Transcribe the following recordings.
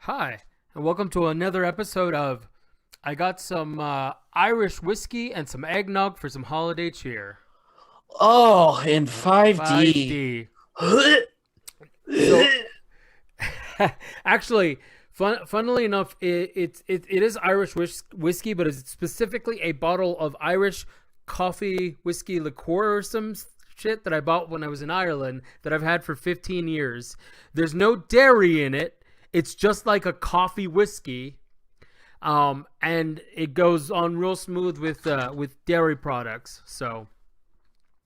Hi, and welcome to another episode of I got some Irish whiskey and some eggnog for some holiday cheer. Oh, in 5D. 5D. So, actually, funnily enough, it is Irish whiskey, but it's specifically a bottle of Irish coffee whiskey liqueur or some shit that I bought when I was in Ireland that I've had for 15 years. There's no dairy in it. It's just like a coffee whiskey, and it goes on real smooth with dairy products. So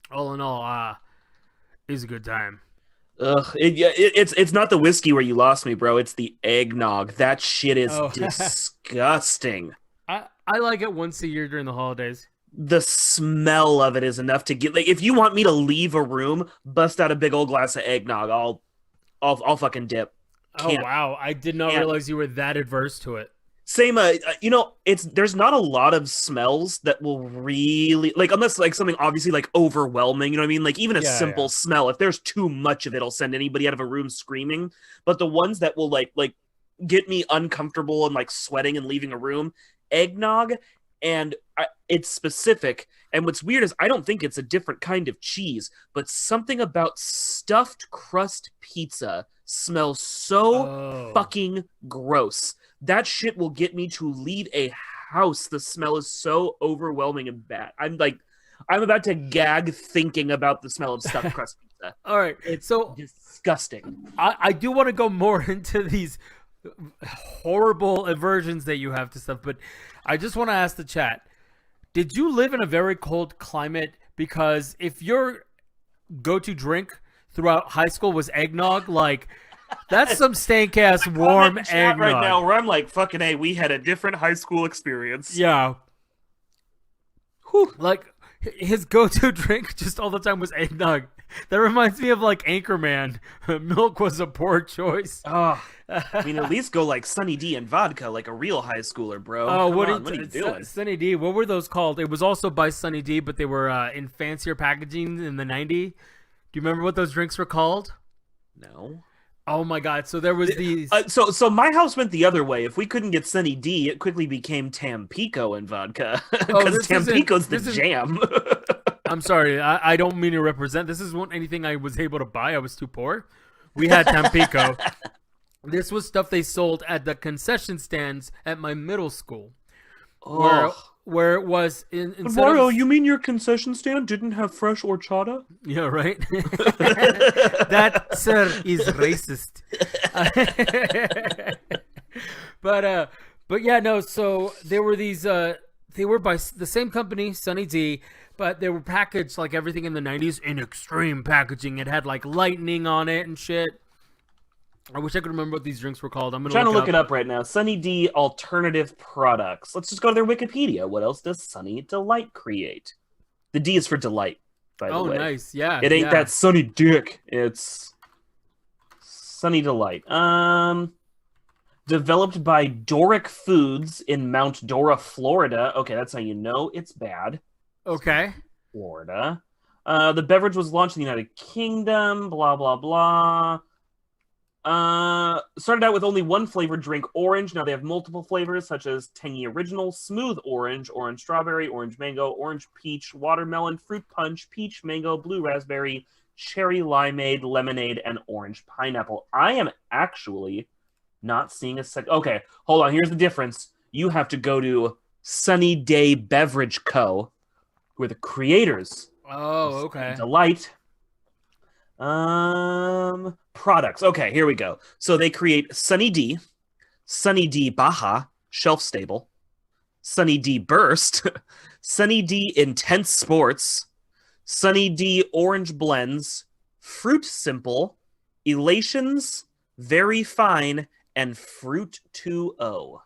all in all, it's a good time. It's not the whiskey where you lost me, bro. It's the eggnog. That shit is Oh, disgusting. I like it once a year during the holidays. The smell of it is enough to get like if you want me to leave a room, bust out a big old glass of eggnog. I'll fucking dip. Oh Can't wow, I did not can't. realize you were that adverse to it. Same, it's there's not a lot of smells that will really like unless like something obviously like overwhelming. You know what I mean? Like even a Yeah, yeah. simple smell, if there's too much of it, it'll send anybody out of a room screaming. But the ones that will like get me uncomfortable and like sweating and leaving a room, eggnog, and it's specific. And what's weird is I don't think it's a different kind of cheese, but something about stuffed crust pizza smells so Oh, fucking gross. That shit will get me to leave a house. The smell is so overwhelming and bad. I'm about to gag thinking about the smell of stuffed crust pizza. all right. It's So disgusting. I do want to go more into these horrible aversions that you have to stuff, but I just want to ask the chat: did you live in a very cold climate? Because if your go-to drink throughout high school was eggnog, like that's some stank ass Comment warm in chat right eggnog. now where I'm like, fucking A, we had a different high school experience. Yeah, Whew. like his go-to drink just all the time was eggnog. That reminds me of like Anchorman. Milk was a poor choice. Oh, I mean, at least go like Sunny D and vodka like a real high schooler, bro. Oh, Come on, what are you doing? Sunny D? What were those called? It was also by Sunny D, but they were in fancier packaging in the '90s. Do you remember what those drinks were called? No. Oh my god! So there was these. So my house went the other way. If we couldn't get Sunny D, it quickly became Tampico and vodka Oh, because Tampico's the jam. I'm sorry. I don't mean to represent. This isn't anything I was able to buy. I was too poor. We had Tampico. This was stuff they sold at the concession stands at my middle school, where Oh, where it was but instead Mario, of you mean your concession stand didn't have fresh horchata? yeah, right. That sir is racist. but but yeah, no. So there were these. They were by the same company, Sunny D, but they were packaged like everything in the '90s in extreme packaging. It had like lightning on it and shit. I wish I could remember what these drinks were called. I'm gonna Trying to look look it it up. up right now. Sunny D alternative products. Let's just go to their Wikipedia. What else does Sunny Delight create? The D is for delight, by the Oh, way. nice. Yeah, It ain't yeah. that Sunny Dick. It's Sunny Delight. Developed by Doric Foods in Mount Dora, Florida. Okay, that's how you know it's bad. Okay. Florida. The beverage was launched in the United Kingdom. Blah blah blah. Started out with only one flavored drink, orange. Now they have multiple flavors, such as tangy original, smooth orange, orange strawberry, orange mango, orange peach, watermelon, fruit punch, peach mango, blue raspberry, cherry limeade, lemonade, and orange pineapple. I am actually not seeing a sec. Okay, hold on. Here's the difference. You have to go to Sunny Day Beverage Co., who are the creators of Oh, Sunny okay. Delight. Products. Okay, here we go. So they create Sunny D Baja, shelf stable, Sunny D Burst, Sunny D Intense Sports, Sunny D Orange Blends, Fruit Simple, Elations, Very Fine, and Fruit 2O.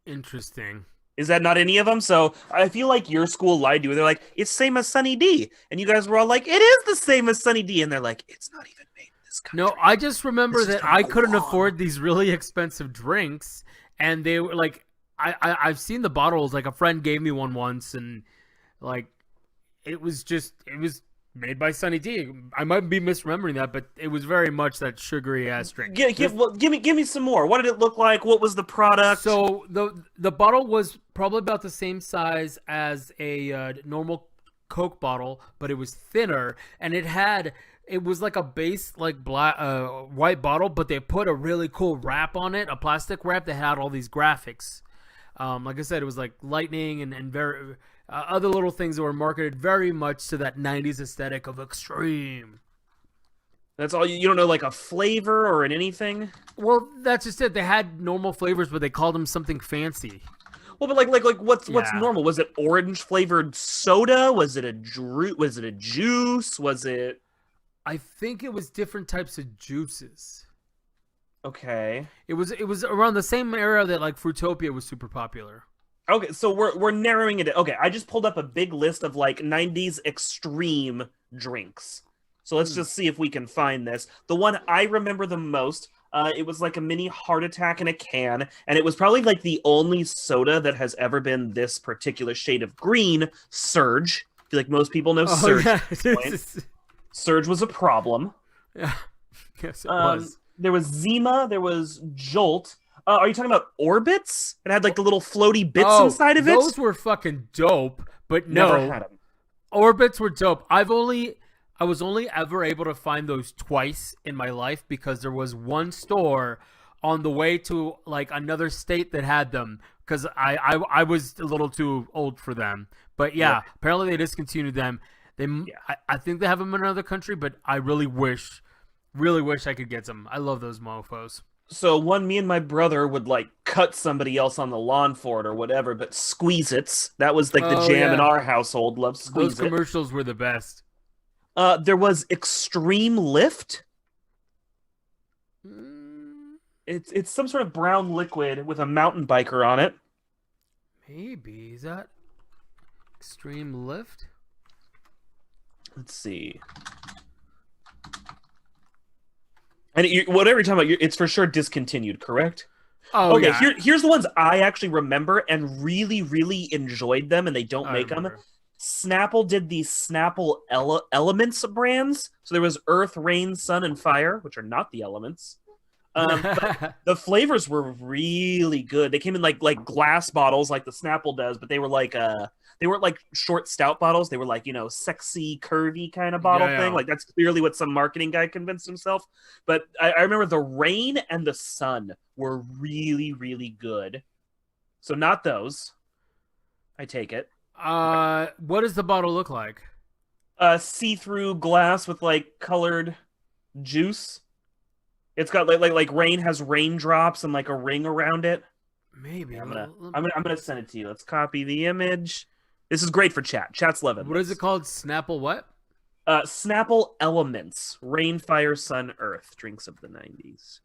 Interesting. Is that not any of them? So I feel like your school lied to you. They're like, it's same as Sunny D. And you guys were all like, it is the same as Sunny D. And they're like, it's not even made in this No, country. I just remember It's just that from I couldn't Guam. afford these really expensive drinks, and they were like, I've seen the bottles. Like a friend gave me one once, and like it was Made by Sunny D. I might be misremembering that, but it was very much that sugary ass drink. Give me some more. What did it look like? What was the product? So the bottle was probably about the same size as a normal Coke bottle, but it was thinner, and it was like a base like black white bottle, but they put a really cool wrap on it, a plastic wrap that had all these graphics. Like I said, it was like lightning and very other little things that were marketed very much to that 90s aesthetic of extreme. That's all you don't know, like a flavor or anything? Well, that's just it. They had normal flavors, but they called them something fancy. Well, but like what's normal? Was it orange flavored soda? Was it a juice? Was it I think it was different types of juices. okay? It was around the same era that like Fruitopia was super popular. Okay, so we're narrowing it. Okay, I just pulled up a big list of like 90s extreme drinks. So let's just see if we can find this. The one I remember the most, it was like a mini heart attack in a can, and it was probably like the only soda that has ever been this particular shade of green, Surge. I feel like most people know Surge at this point. Surge was a problem. Yeah. Yes, it was. There was Zima, there was Jolt. Are you talking about Orbits? It had like the little floaty bits inside of it? Those were fucking dope, but no. Never had them. Orbits were dope. I was only ever able to find those twice in my life because there was one store on the way to like another state that had them because I was a little too old for them. But yeah, apparently they discontinued them. I think they have them in another country, but I really wish I could get some. I love those mofos. So me and my brother would like cut somebody else on the lawn for it or whatever, but Squeeze-Its, that was like the jam in our household. Loved Squeeze-It. Those commercials were the best. There was Extreme Lift. It's some sort of brown liquid with a mountain biker on it. Maybe. Is that Extreme Lift? Let's see. And whatever you're talking about, it's for sure discontinued, correct? Oh, okay, yeah. here's the ones I actually remember and really, really enjoyed them, and they don't make them. Snapple did the Snapple Elements brands. So there was Earth, Rain, Sun, and Fire, which are not the elements. But the flavors were really good. They came in like glass bottles, like the Snapple does, but they were like they weren't like short stout bottles. They were like, sexy, curvy kind of bottle thing. Like that's clearly what some marketing guy convinced himself. But I remember the Rain and the Sun were really, really good. So not those. I take it. What does the bottle look like? See-through glass with like colored juice. It's got like Rain has raindrops and like a ring around it. Maybe I'm gonna send it to you. Let's copy the image. This is great for chat. Chat's loving. What is it called? Snapple what? Snapple Elements. Rain, Fire, Sun, Earth. Drinks of the 90s.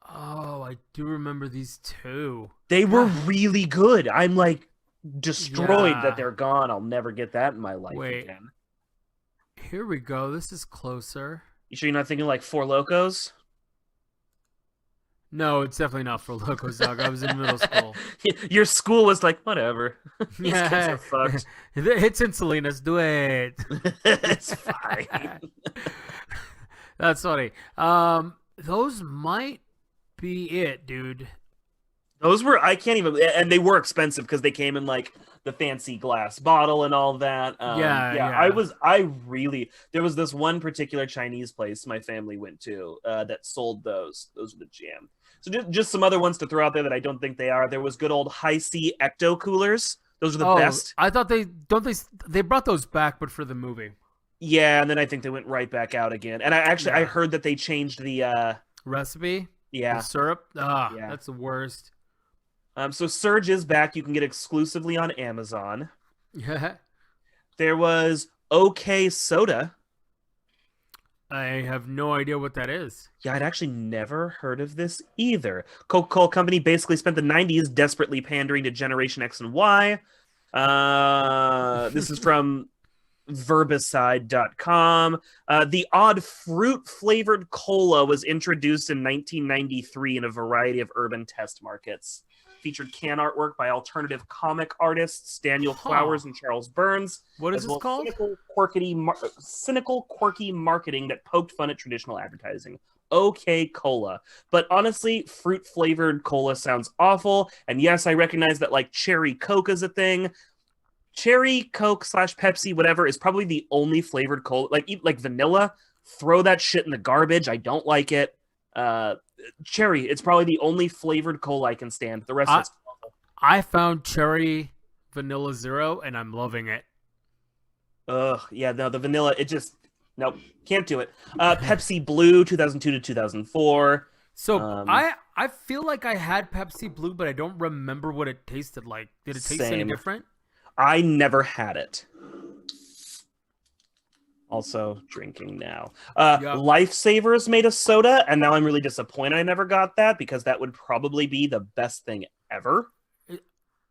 Oh, I do remember these two. They were really good. I'm like destroyed that they're gone. I'll never get that in my life again. Here we go. This is closer. You sure you're not thinking like Four Locos? No, it's definitely not Four Locos, dog. I was in middle school. Your school was like, whatever. These kids are fucked. It's in Salinas. Do it. It's fine. That's funny. Those might be it, dude. Those were, I can't even, and they were expensive because they came in like the fancy glass bottle and all that. There was this one particular Chinese place my family went to that sold those. Those were the jam. So just some other ones to throw out there that I don't think they are. There was good old High C Ecto coolers. Those are the best. I thought they brought those back, but for the movie. Yeah, and then I think they went right back out again. And I heard that they changed the recipe. Yeah, the syrup. That's the worst. So Surge is back. You can get exclusively on Amazon. Yeah. There was OK Soda. I have no idea what that is. Yeah, I'd actually never heard of this either. Coca-Cola Company basically spent the 90s desperately pandering to Generation X and Y. This is from Verbicide.com. The odd fruit-flavored cola was introduced in 1993 in a variety of urban test markets. featured can artwork by alternative comic artists Daniel Huh. Flowers and Charles Burns. What is as this well as called? cynical, quirky marketing that poked fun at traditional advertising. Okay, cola. But honestly, fruit-flavored cola sounds awful. And yes, I recognize that like cherry Coke is a thing. Cherry Coke / Pepsi, whatever, is probably the only flavored cola. Like vanilla, throw that shit in the garbage. I don't like it. Cherry, it's probably the only flavored cola I can stand. The rest of it's awful. I found cherry vanilla zero, and I'm loving it. Ugh, yeah, no, the vanilla, it just, nope, can't do it. Pepsi Blue, 2002 to 2004. So Um, I feel like I had Pepsi Blue, but I don't remember what it tasted like. Did it taste any Same. different? I never had it. Also drinking now. Yep. Lifesavers made a soda, and now I'm really disappointed I never got that because that would probably be the best thing ever,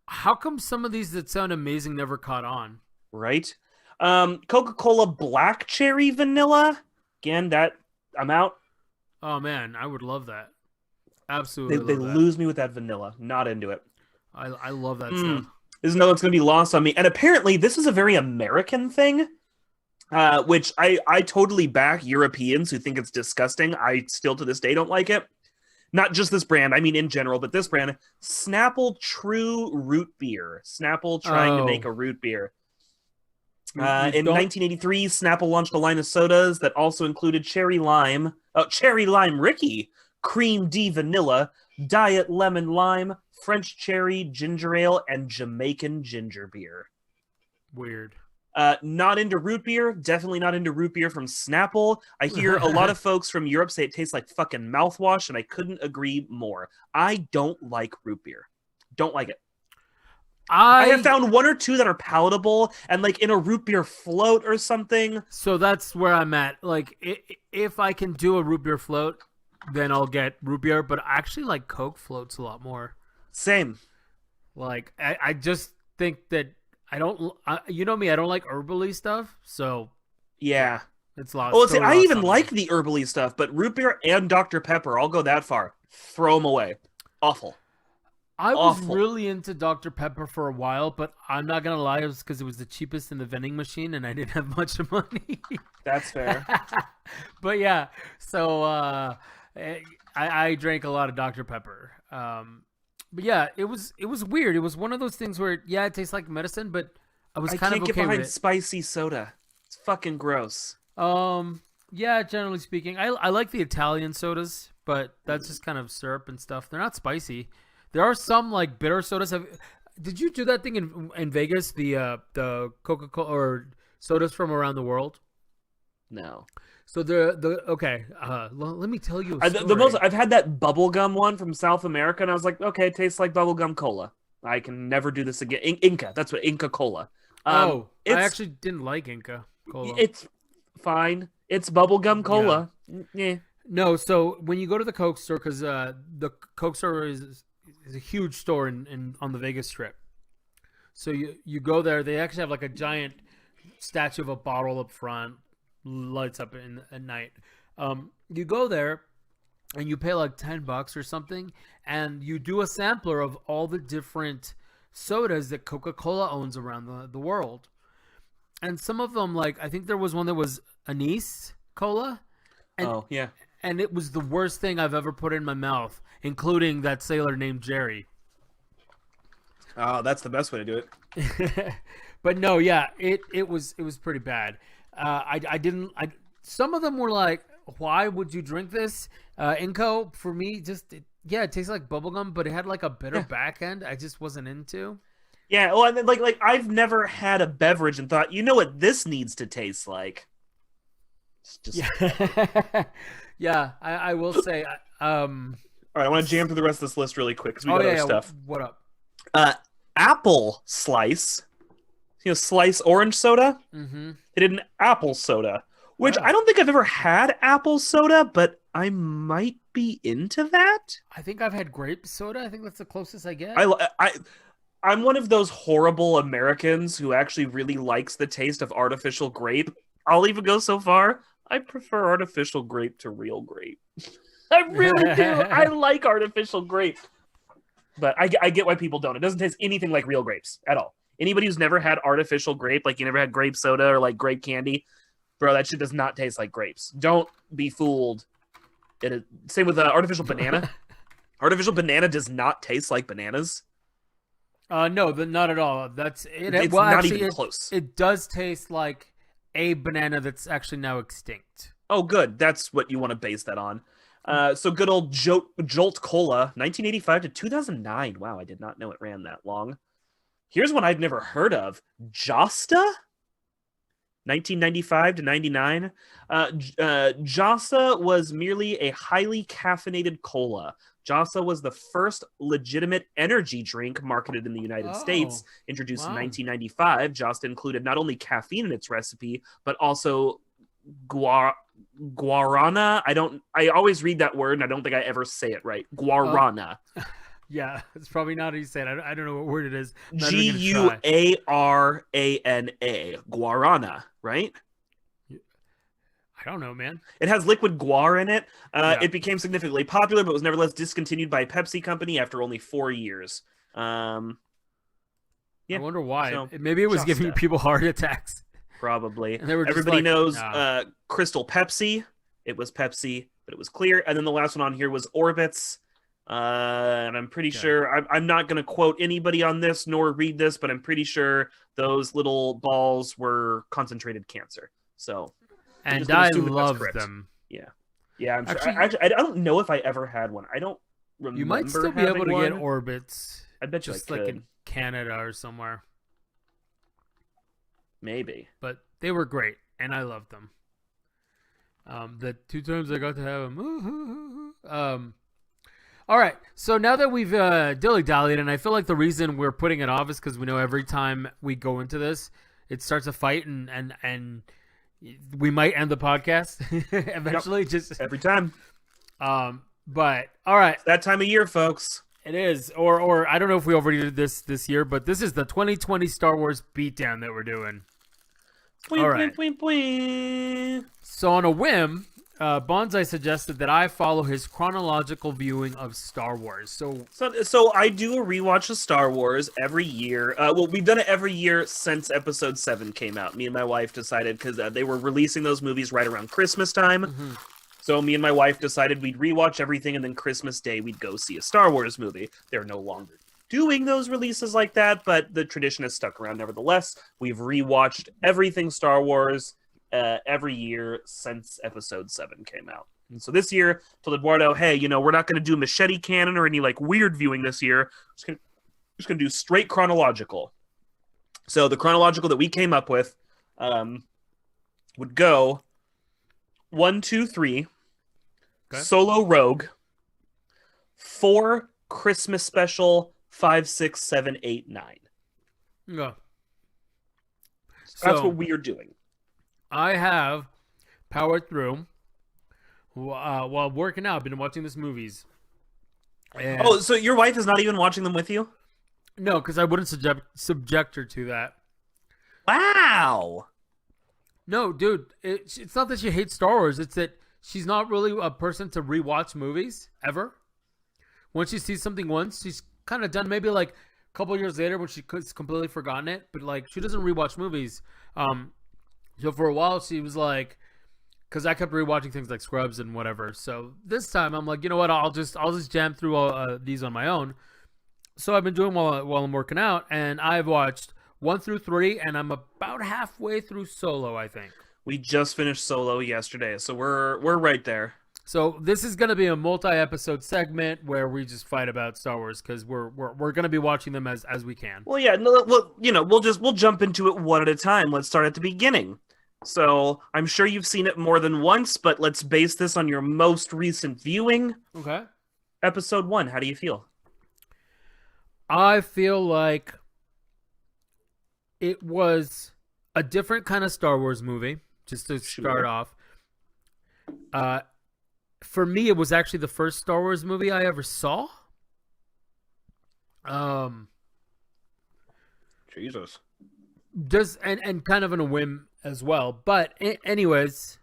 How come some of these that sound amazing never caught on? right? Coca-Cola Black Cherry Vanilla. Again, that I'm out. Oh man, I would love that. Absolutely, They love that. lose me with that vanilla. Not into it. I love that Mm. stuff. This is no that's going to be lost on me. And apparently, this is a very American thing, which I totally back Europeans who think it's disgusting. I still to this day don't like it. Not just this brand, I mean in general, but this brand, Snapple True Root Beer. Snapple trying to Oh. make a root beer. You In don't- 1983, Snapple launched a line of sodas that also included Cherry Lime Ricky, Cream D Vanilla, Diet Lemon Lime, French Cherry, Ginger Ale, and Jamaican Ginger Beer. Weird. Not into root beer. Definitely not into root beer from Snapple. I hear a lot of folks from Europe say it tastes like fucking mouthwash, and I couldn't agree more. I don't like root beer. Don't like it. I have found one or two that are palatable, and like in a root beer float or something. So that's where I'm at. Like, if I can do a root beer float, then I'll get root beer. But I actually like Coke floats a lot more. Same. Like, I just think that I don't. You know me, I don't like herbally stuff. So Yeah. it's lost. Well, see, totally I lost even on me. like the herbally stuff, but root beer and Dr. Pepper, I'll go that far. Throw them away. Awful. I was awful. really into Dr. Pepper for a while, but I'm not gonna lie, it was because it was the cheapest in the vending machine, and I didn't have much money. That's fair. But yeah, so I drank a lot of Dr. Pepper. But yeah, it was weird. It was one of those things where it tastes like medicine, but I was I kind can't of get okay with behind it. spicy soda. It's fucking gross. Yeah, generally speaking, I like the Italian sodas, but that's just kind of syrup and stuff. They're not spicy. There are some like bitter sodas. Did you do that thing in Vegas? The Coca-Cola or sodas from around the world. No. So okay. Let me tell you a story. The most I've had that bubblegum one from South America, and I was like, okay, it tastes like bubblegum cola. I can never do this again. Inca, that's what Inca Cola. I actually didn't like Inca Cola. It's fine. It's bubblegum cola. Yeah. No, so when you go to the Coke store, because the Coke store is a huge store on the Vegas Strip. So you go there. They actually have like a giant statue of a bottle up front, lights up at night. You go there, and you pay like $10 or something, and you do a sampler of all the different sodas that Coca-Cola owns around the world. And some of them, like I think there was one that was anise cola. And, yeah. And it was the worst thing I've ever put in my mouth, including that sailor named Jerry. Oh, that's the best way to do it. But no, yeah, it was pretty bad. Some of them were like, why would you drink this? Inco, for me, it tastes like bubblegum, but it had like a bitter back end I just wasn't into. Yeah, well, and then, like I've never had a beverage and thought, you know what this needs to taste like. It's just... Yeah, I will say. All right, I want to jam through the rest of this list really quick because we got other stuff. What up? Apple Slice, Slice orange soda. Mm-hmm. They did an apple soda, which Wow. I don't think I've ever had apple soda, but I might be into that. I think I've had grape soda. I think that's the closest I get. I'm one of those horrible Americans who actually really likes the taste of artificial grape. I'll even go so far. I prefer artificial grape to real grape. I really do. I like artificial grape. But I get why people don't. It doesn't taste anything like real grapes at all. Anybody who's never had artificial grape, like you never had grape soda or like grape candy, bro, that shit does not taste like grapes. Don't be fooled. Same with artificial banana. Artificial banana does not taste like bananas. No, not at all. That's it. It's Well, not actually, even close. It does taste like a banana that's actually now extinct. Oh, good. That's what you want to base that on. So good old Jolt Cola, 1985 to 2009. Wow, I did not know it ran that long. Here's one I've never heard of. Josta? 1995 to 99. Josta was merely a highly caffeinated cola. Josta was the first legitimate energy drink marketed in the United States. Introduced in 1995, Josta included not only caffeine in its recipe, but also guarana. I always read that word and I don't think I ever say it right. Guarana. Yeah, it's probably not how you say it. I don't know what word it is. Guarana. Guarana, right? I don't know, man. It has liquid guar in it. It became significantly popular, but was nevertheless discontinued by Pepsi Company after only 4 years. I wonder why. So, maybe it was giving people heart attacks. Probably. And they were Everybody knows Crystal Pepsi. It was Pepsi, but it was clear. And then the last one on here was Orbitz. And I'm pretty sure I'm not going to quote anybody on this nor read this, but I'm pretty sure those little balls were concentrated cancer. So, and I love them. Yeah. I'm actually, I don't know if I ever had one. I don't remember. You might still be able to get Orbitz. I bet you just like in Canada or somewhere. Maybe. But they were great, and I loved them. The 2 times I got to have them. All right, so now that we've dilly-dallied, and I feel like the reason we're putting it off is because we know every time we go into this, it starts a fight, and we might end the podcast eventually. Yep. Just every time. But all right, it's that time of year, folks. It is, or I don't know if we already did this year, but this is the 2020 Star Wars beatdown that we're doing. All right. So on a whim, Bonsai suggested that I follow his chronological viewing of Star Wars. So I do a rewatch of Star Wars every year. Well, we've done it every year since Episode 7 came out. Me and my wife decided, because they were releasing those movies right around Christmas time. Mm-hmm. So me and my wife decided we'd rewatch everything, and then Christmas Day we'd go see a Star Wars movie. They're no longer doing those releases like that, but the tradition has stuck around nevertheless. We've rewatched everything Star Wars every year since Episode 7 came out. And so this year, told Eduardo, hey, we're not going to do machete canon or any like weird viewing this year. We're just going to do straight chronological. So the chronological that we came up with would go 1, 2, 3, okay. Solo Rogue, 4 Christmas Special, 5, 6, 7, 8, 9. Yeah. So that's what we are doing. I have powered through while working out. I've been watching these movies. And so your wife is not even watching them with you? No, because I wouldn't subject her to that. Wow. No, dude, it's not that she hates Star Wars. It's that she's not really a person to rewatch movies ever. Once she sees something once, she's kind of done. Maybe like a couple years later when she's completely forgotten it. But like she doesn't rewatch movies. So for a while she was like, because I kept rewatching things like Scrubs and whatever. So this time I'm like, you know what? I'll just jam through all these on my own. So I've been doing while I'm working out, and I've watched 1 through 3, and I'm about halfway through Solo, I think. We just finished Solo yesterday, so we're right there. So this is going to be a multi-episode segment where we just fight about Star Wars because we're going to be watching them as we can. Well, yeah, we'll jump into it one at a time. Let's start at the beginning. So I'm sure you've seen it more than once, but let's base this on your most recent viewing. Okay. Episode 1. How do you feel? I feel like it was a different kind of Star Wars movie, just to start off. For me, it was actually the first Star Wars movie I ever saw. Jesus. And kind of on a whim as well. But anyways,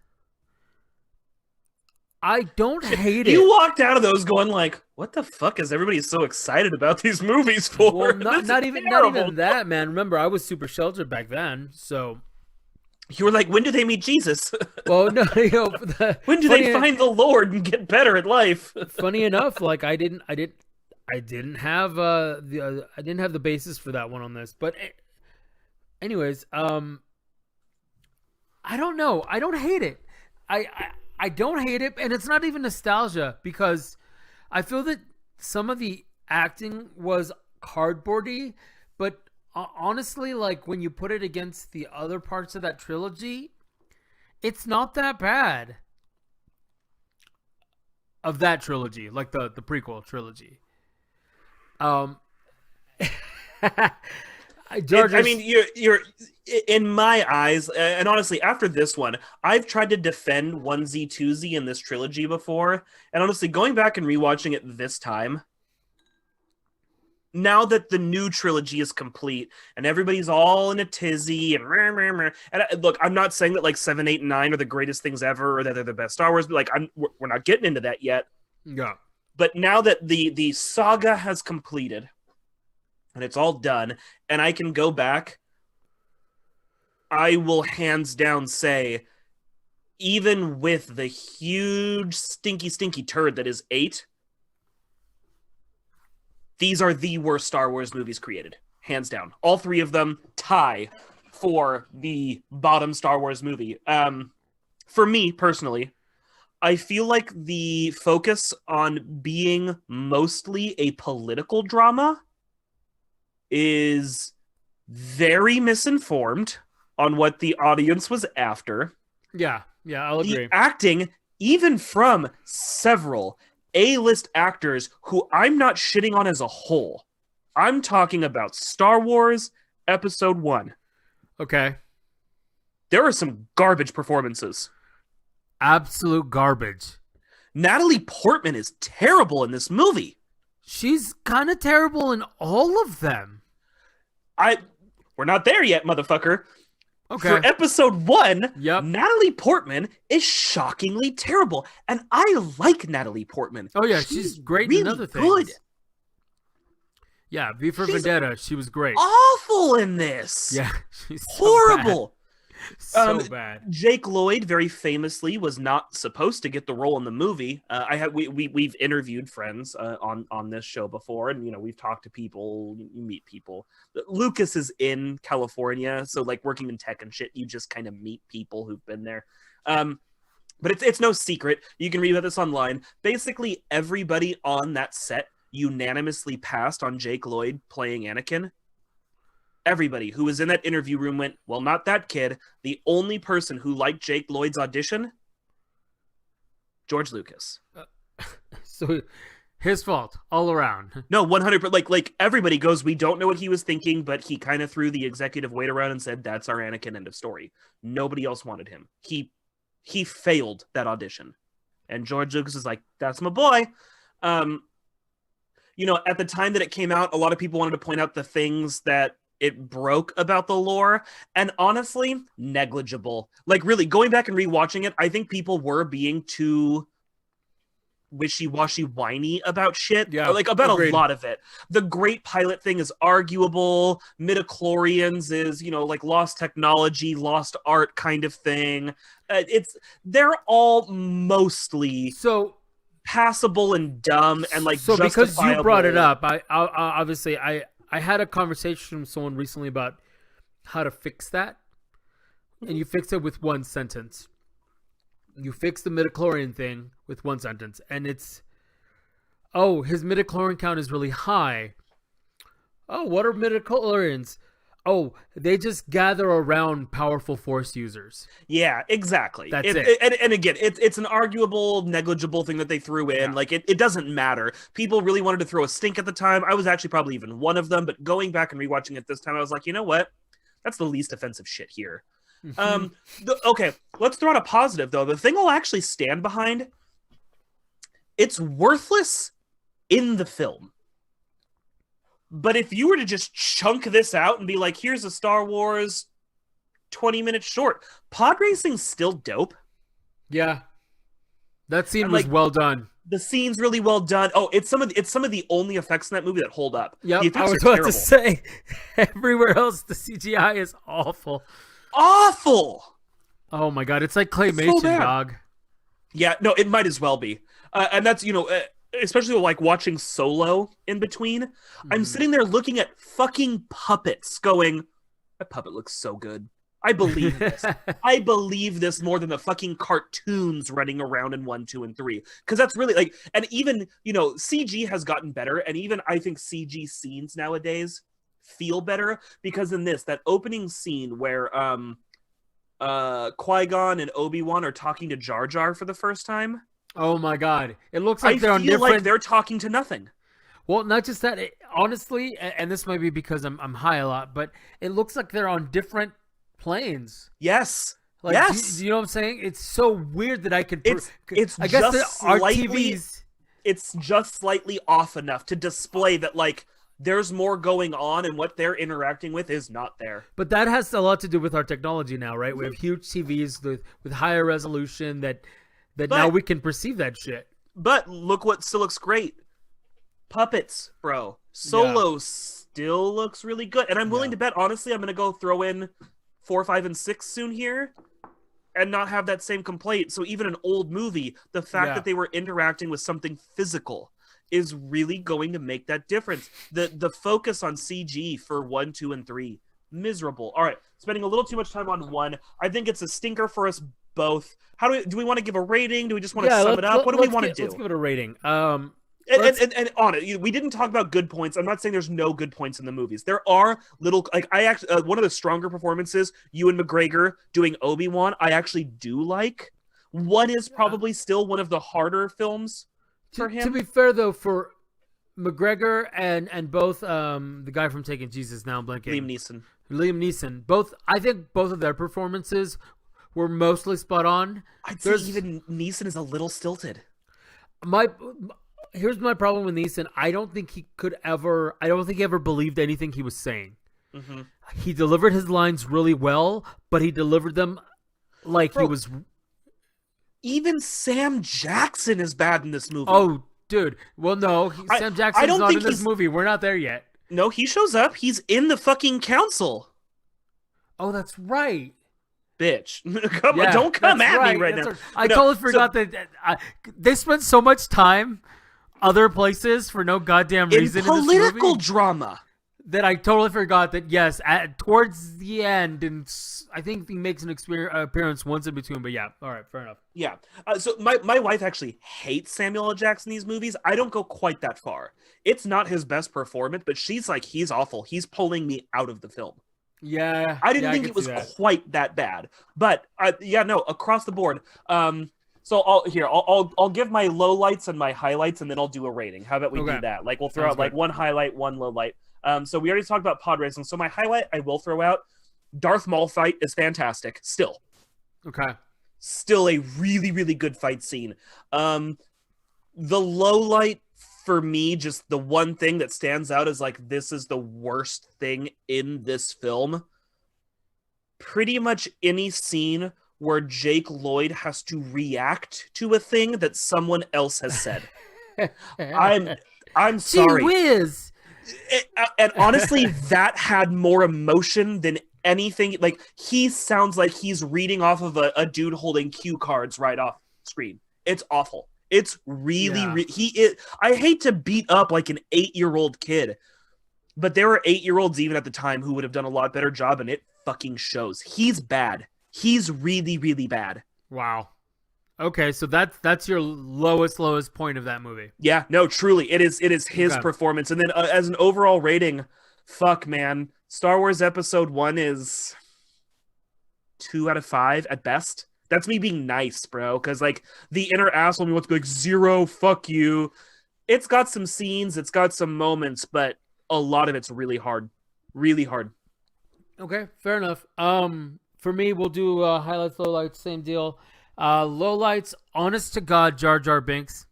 I don't hate You it. walked out of those going like, "What the fuck is everybody so excited about these movies for?" Well, This is not even terrible. that, man. Remember, I was super sheltered back then, so You were like, "When do they meet Jesus? well, no, When do they find the Lord and get better at life?" funny enough, like I didn't have I didn't have the basis for that one on this. But anyways, I don't know. I don't hate it. I don't hate it, and it's not even nostalgia because I feel that some of the acting was cardboardy, but honestly, like when you put it against the other parts of that trilogy, it's not that bad. Of that trilogy, like the prequel trilogy. Um, George, I mean, you're in my eyes, and honestly, after this one, I've tried to defend 1Z, 2Z in this trilogy before, and honestly, going back and rewatching it this time, now that the new trilogy is complete and everybody's all in a tizzy and rah, rah, rah, and look, I'm not saying that like 7, 8, and 9 are the greatest things ever or that they're the best Star Wars, but like we're not getting into that yet. yeah, But now that the saga has completed and it's all done, and I can go back, I will hands down say, even with the huge stinky turd that is 8, these are the worst Star Wars movies created. Hands down. All 3 of them tie for the bottom Star Wars movie. For me, personally, I feel like the focus on being mostly a political drama is very misinformed on what the audience was after. yeah, I'll agree. The acting, even from several A-list actors who I'm not shitting on as a whole. I'm talking about Star Wars Episode 1. Okay, There are some garbage performances. absolute garbage. Natalie Portman is terrible in this movie. She's kind of terrible in all of them. We're not there yet, motherfucker. Okay. For Episode 1, Yep. Natalie Portman is shockingly terrible. And I like Natalie Portman. Oh yeah, she's great really in other things. good. Yeah, V for She's Vendetta, she was great. Awful in this. Yeah, she's so Horrible. bad. So bad. Jake Lloyd, very famously, was not supposed to get the role in the movie. We've interviewed friends on this show before, and we've talked to people, you meet people. Lucas is in California, so like working in tech and shit, you just kind of meet people who've been there. But it's no secret. You can read about this online. Basically, everybody on that set unanimously passed on Jake Lloyd playing Anakin. Everybody who was in that interview room went, well, not that kid. The only person who liked Jake Lloyd's audition, George Lucas. So his fault all around. No, 100%. Like everybody goes, we don't know what he was thinking, but he kind of threw the executive weight around and said, that's our Anakin, end of story. Nobody else wanted him. He failed that audition. And George Lucas is like, that's my boy. At the time that it came out, a lot of people wanted to point out the things that it broke about the lore, and honestly, negligible. Like really, going back and rewatching it, I think people were being too wishy-washy whiny about shit. Yeah, like about agreed. a lot of it. The great pilot thing is arguable. Midichlorians is, like lost technology, lost art kind of thing. They're all mostly So passable and dumb and like so because you brought it justifiable. up, I obviously I had a conversation with someone recently about how to fix that, and you fix it with one sentence. You fix the midichlorian thing with one sentence, and it's, oh, his midichlorian count is really high. Oh, what are midichlorians? Oh, they just gather around powerful force users. Yeah, exactly. That's it. And again, it's an arguable, negligible thing that they threw in. Yeah. Like, it doesn't matter. People really wanted to throw a stink at the time. I was actually probably even one of them, but going back and rewatching it this time, I was like, you know what? That's the least offensive shit here. Okay, let's throw out a positive, though. The thing I'll actually stand behind, it's worthless in the film. But if you were to just chunk this out and be like, here's a Star Wars 20 minutes short, pod racing's still dope. Yeah. That scene And was like well done. the scene's really well done. Oh, it's some of the only effects in that movie that hold up. The Yep, I effects was are about terrible. to say, everywhere else the CGI is awful. Awful. Oh my god, it's like so claymation, bad. dog. Yeah, no, it might as well be. And that's, especially like watching Solo in between. I'm Mhm. sitting there looking at fucking puppets going, that puppet looks so good. I believe this. I believe this more than the fucking cartoons running around in 1, 2, and 3. Because that's really like, and even, CG has gotten better. And even I think CG scenes nowadays feel better because in this, that opening scene where Qui-Gon and Obi-Wan are talking to Jar Jar for the first time, Oh my god, it looks I like they're on feel like different. they're talking to nothing. Well, not just that. Honestly, and this might be because I'm high a lot, but it looks like they're on different planes. Yes. Like, Yes. do you know what I'm saying? It's so weird that I could. It's I guess just our slightly- TVs. It's just slightly off enough to display that like there's more going on and what they're interacting with is not there. But that has a lot to do with our technology now, right? We have huge TVs with higher resolution that now But- we can perceive that shit. But look what still looks great. Puppets, bro. Solo still looks really good. And I'm willing to bet, honestly, I'm going to go throw in 4, 5, and 6 soon here and not have that same complaint. So even an old movie, the fact that they were interacting with something physical is really going to make that difference. The focus on CG for 1, 2, and 3, miserable. All right, spending a little too much time on 1. I think it's a stinker for us both. How do we want to give a rating? Do we just want to sum it up? What do we want to do? Let's give it a rating. And on it, we didn't talk about good points. I'm not saying there's no good points in the movies. There are little, like I actually one of the stronger performances, Ewan McGregor doing Obi-Wan, I actually do like. One is probably still one of the harder films for him. To be fair though, for McGregor and both the guy from Taking Jesus, now I'm blanking. Liam Neeson. Both, I think both of their performances were mostly spot on. I'd say even Neeson is a little stilted. Here's my problem with Neeson. I don't think he ever believed anything he was saying. Mm-hmm. He delivered his lines really well, but he delivered them like he was. Even Sam Jackson is bad in this movie. Oh, dude. Well, no, Sam Jackson's not in this movie. We're not there yet. No, he shows up. He's in the fucking council. Oh, that's right. Bitch. Don't come at me right now. Right. I totally forgot that they spent so much time other places for no goddamn reason in political in this movie drama that I totally forgot that, yes, towards the end, and I think he makes an appearance once in between, but yeah, all right, fair enough. Yeah. So my wife actually hates Samuel L. Jackson in these movies. I don't go quite that far. It's not his best performance, but she's like, he's awful. He's pulling me out of the film. Yeah. I didn't think it was quite that bad. But, across the board. So I'll give my lowlights and my highlights, and then I'll do a rating. How about we do that? Like we'll throw out like one highlight, one lowlight. So we already talked about pod racing. So my highlight I will throw out, Darth Maul fight is fantastic. Still. Okay. Still a really, really good fight scene. The lowlight for me, just the one thing that stands out is like, this is the worst thing in this film. Pretty much any scene where Jake Lloyd has to react to a thing that someone else has said. I'm sorry. Gee whiz. And honestly, that had more emotion than anything. Like, he sounds like he's reading off of a dude holding cue cards right off screen. It's awful. It's really, I hate to beat up like an 8-year-old kid, but there were 8-year-olds even at the time who would have done a lot better job, and it fucking shows. He's bad. He's really, really bad. Wow. Okay, so that's your lowest point of that movie. Yeah, no, truly, it is his performance. And then as an overall rating, fuck, man, Star Wars Episode 1 is 2 out of 5 at best. That's me being nice, bro, because like the inner asshole me wants to be like 0, fuck you. It's got some scenes, it's got some moments, but a lot of it's really hard. Really hard. Okay, fair enough. For me, we'll do highlights, lowlights, same deal. Lowlights, honest to God, Jar Jar Binks.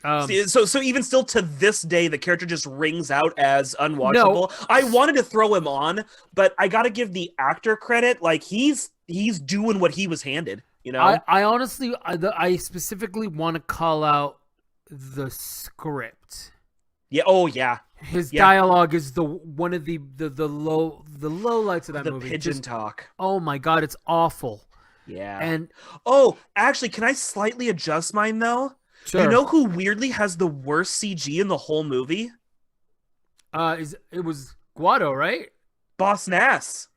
So even still to this day, the character just rings out as unwatchable. No. I wanted to throw him on, but I got to give the actor credit. Like he's doing what he was handed. You know? I honestly, I specifically want to call out the script. Yeah. Oh yeah. His Yeah. dialogue is one of the low lights of that The movie. pigeon talk. Oh my god, it's awful. Yeah. And oh, actually, can I slightly adjust mine though? sure, You know who weirdly has the worst CG in the whole movie? it was Guado, right? Boss Nass.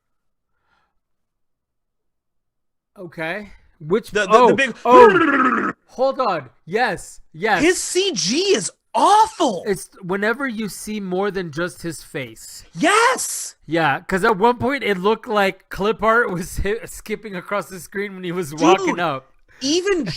Okay. Which The big. hold on. Yes. His CG is awful. It's whenever you see more than just his face. Yes. Yeah, because at one point it looked like clip art was skipping across the screen when he was walking up. Even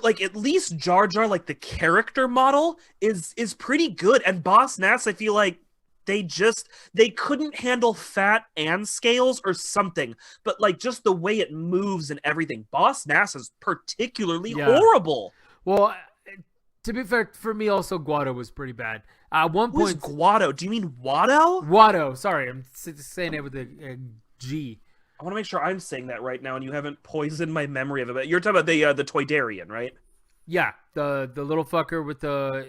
like at least Jar Jar, like the character model is pretty good. And Boss Nass, I feel like they couldn't handle fat and scales or something, but like just the way it moves and everything. Boss Nass is particularly horrible. Well, to be fair, for me also Guado was pretty bad. At one Who's point, Guado? Do you mean Watto? Guado. Sorry, I'm saying it with a G. I want to make sure I'm saying that right now, and you haven't poisoned my memory of it. But you're talking about the Toydarian, right? Yeah, the little fucker with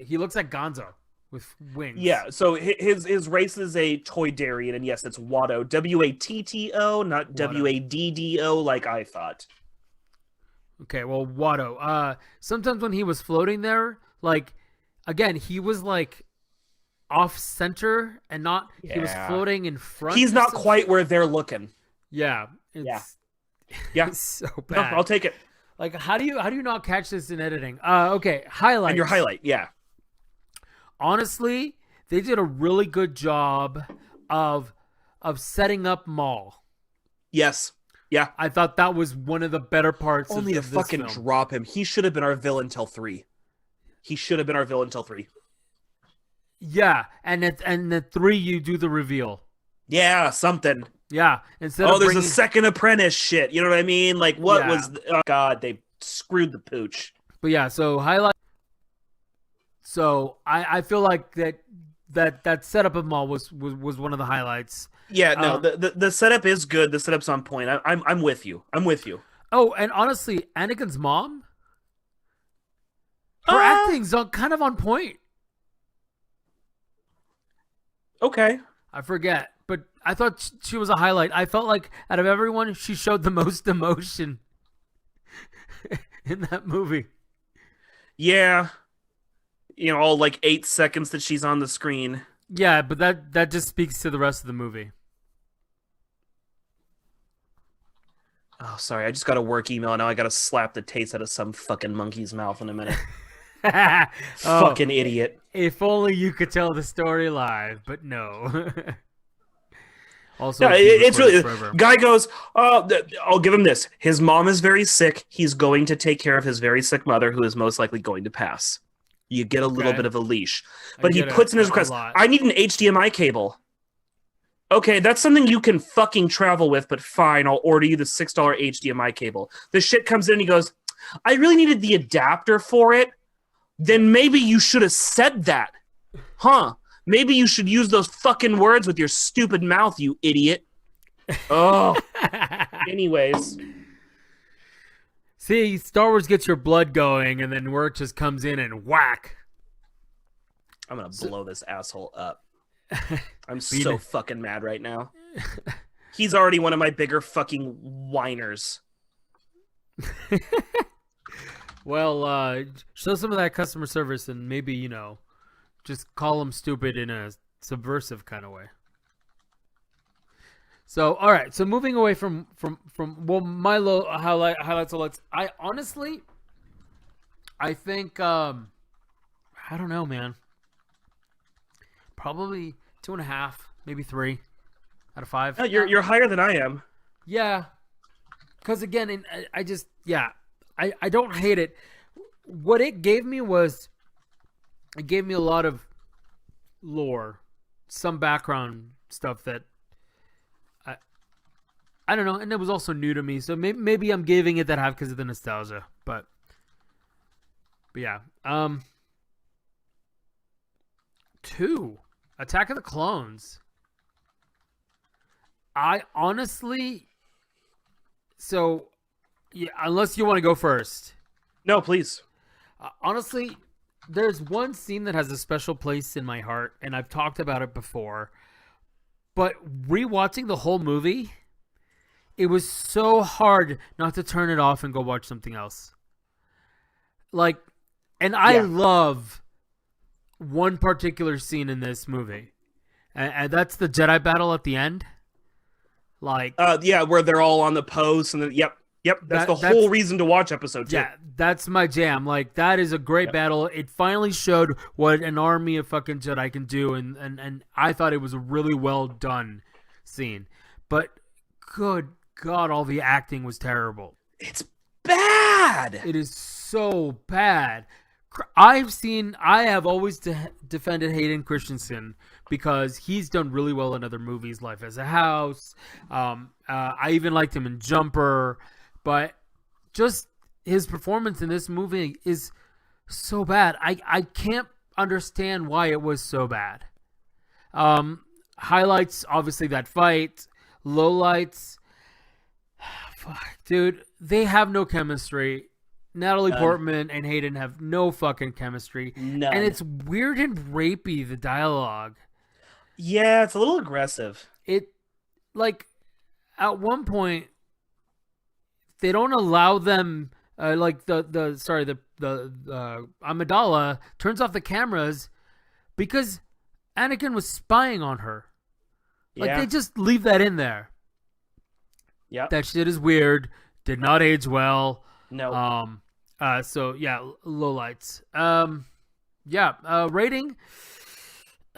he looks like Gonzo with wings. Yeah, so his race is a Toydarian, and yes, it's Watto. Watto, not Waddo like I thought. Okay, well, Watto. Sometimes when he was floating there, like, again, he was like off center and not. He was floating in front. He's not quite where they're looking. Yeah. Yeah. It's so bad. No, I'll take it. Like, how do you not catch this in editing? Okay, highlights. And your highlight, yeah. Honestly, they did a really good job of setting up Maul. Yes. Yeah. I thought that was one of the better parts. Only of to this fucking film. drop him. He should have been our villain till 3. Yeah, and at 3 you do the reveal. Yeah, something. Yeah, there's a second apprentice shit. You know what I mean? Like, what was? Oh God, they screwed the pooch. But yeah, so highlight. So I feel like that setup of Maul was one of the highlights. Yeah, no, the setup is good. The setup's on point. I'm with you. Oh, and honestly, Anakin's mom, her acting's kind of on point. Okay. I forget, but I thought she was a highlight. I felt like out of everyone, she showed the most emotion in that movie. Yeah. You know, all like 8 seconds that she's on the screen. Yeah, but that just speaks to the rest of the movie. Oh, sorry. I just got a work email. Now I got to slap the taste out of some fucking monkey's mouth in a minute. Fucking idiot. If only you could tell the story live, but no. Also, no, it's really guy goes, I'll give him this. His mom is very sick. He's going to take care of his very sick mother, who is most likely going to pass. You get a little bit of a leash. But he puts in his request, I need an HDMI cable. Okay, that's something you can fucking travel with, but fine, I'll order you the $6 HDMI cable. The shit comes in and he goes, I really needed the adapter for it. Then maybe you should have said that. Huh? Maybe you should use those fucking words with your stupid mouth, you idiot. Oh. Anyways. See, Star Wars gets your blood going, and then work just comes in and whack. I'm going to blow this asshole up. I'm so fucking mad right now. He's already one of my bigger fucking whiners. Well, show some of that customer service and maybe, just call them stupid in a subversive kind of way. So, all right. So moving away from my low highlights. I honestly, I think, I don't know, man. Probably 2.5, maybe 3 out of 5. No, you're higher than I am. Yeah. Because again, I don't hate it. What it gave me was, it gave me a lot of lore, some background stuff that I don't know, and it was also new to me. So maybe I'm giving it that half because of the nostalgia, but yeah. 2, Attack of the Clones. I honestly, so Yeah, unless you want to go first. No, please. Honestly, there's one scene that has a special place in my heart, and I've talked about it before. But rewatching the whole movie, it was so hard not to turn it off and go watch something else. Like, and I love one particular scene in this movie, and that's the Jedi battle at the end. Like, where they're all on the post, and then that's the whole reason to watch episode 2. Yeah, that's my jam. Like, that is a great battle. It finally showed what an army of fucking Jedi can do, and I thought it was a really well done scene. But good God, all the acting was terrible. It's bad. It is so bad. I have always defended Hayden Christensen because he's done really well in other movies, Life as a House. I even liked him in Jumper, but just his performance in this movie is so bad. I can't understand why it was so bad. Highlights, obviously, that fight. Lowlights, fuck, dude, they have no chemistry. Natalie Portman and Hayden have no fucking chemistry. None. And it's weird and rapey, the dialogue. Yeah, it's a little aggressive. It, like, at one point, they don't allow them, Amidala turns off the cameras because Anakin was spying on her. Like, they just leave that in there. Yeah. That shit is weird. Did not age well. No. So yeah, lowlights. Rating.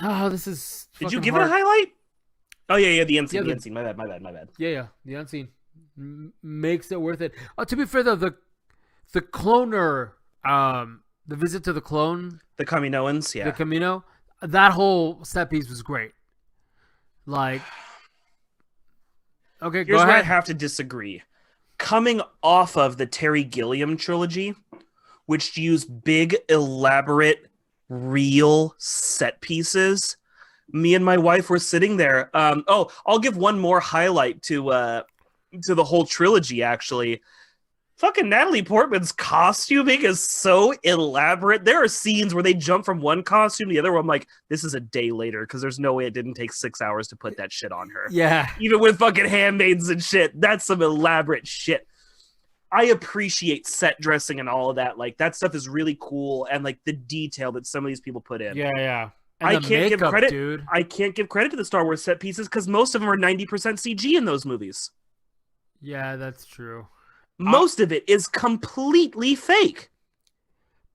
Oh, this is. Did you give it a highlight? Oh yeah, the end scene. Yeah, the end scene. My bad. Yeah, the end scene makes it worth it. To be fair though, the cloner, the visit to the clone, the Kaminoans, the Camino, that whole set piece was great. Like, okay, here's go ahead. where I have to disagree. Coming off of the Terry Gilliam trilogy, which used big, elaborate, real set pieces, me and my wife were sitting there. I'll give one more highlight to the whole trilogy, actually. Fucking Natalie Portman's costuming is so elaborate. There are scenes where they jump from one costume to the other where I'm like, this is a day later, because there's no way it didn't take 6 hours to put that shit on her. Yeah. Even with fucking handmaids and shit. That's some elaborate shit. I appreciate set dressing and all of that. Like, that stuff is really cool, and like the detail that some of these people put in. Yeah. And I the can't give makeup, credit. dude. I can't give credit to the Star Wars set pieces because most of them are 90% CG in those movies. Yeah, that's true. Most of it is completely fake.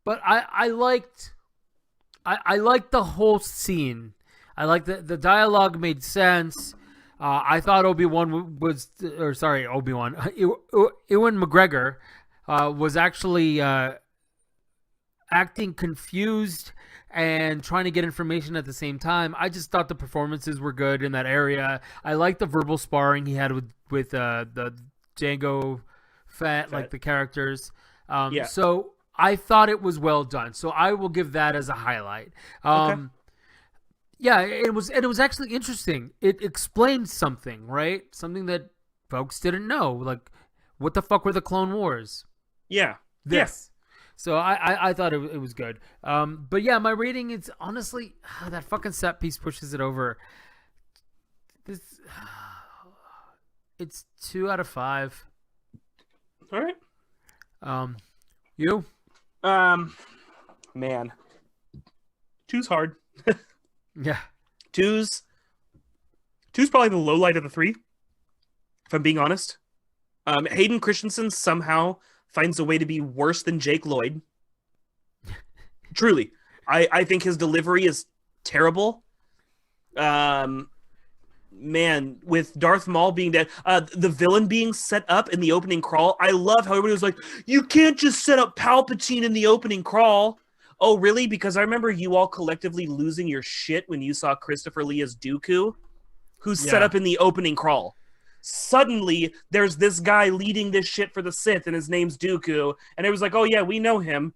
But I liked the whole scene. I liked the dialogue made sense. I thought Obi-Wan Ewan McGregor was actually acting confused and trying to get information at the same time. I just thought the performances were good in that area. I liked the verbal sparring he had with the Jango Fett, like the characters. So I thought it was well done. So I will give that as a highlight. Okay. Yeah, it was actually interesting. It explained something, right? Something that folks didn't know. Like, what the fuck were the Clone Wars? Yeah. Yes. So I thought it was good. But yeah, my rating is honestly that fucking set piece pushes it over. It's 2 out of 5. All right. You? Man. 2's hard. Yeah. 2's probably the low light of the 3, if I'm being honest. Hayden Christensen somehow finds a way to be worse than Jake Lloyd. Truly. I think his delivery is terrible. Man, with Darth Maul being dead, the villain being set up in the opening crawl, I love how everybody was like, you can't just set up Palpatine in the opening crawl. Oh, really? Because I remember you all collectively losing your shit when you saw Christopher Lee as Dooku, who's set up in the opening crawl. Suddenly, there's this guy leading this shit for the Sith, and his name's Dooku, and it was like, oh yeah, we know him.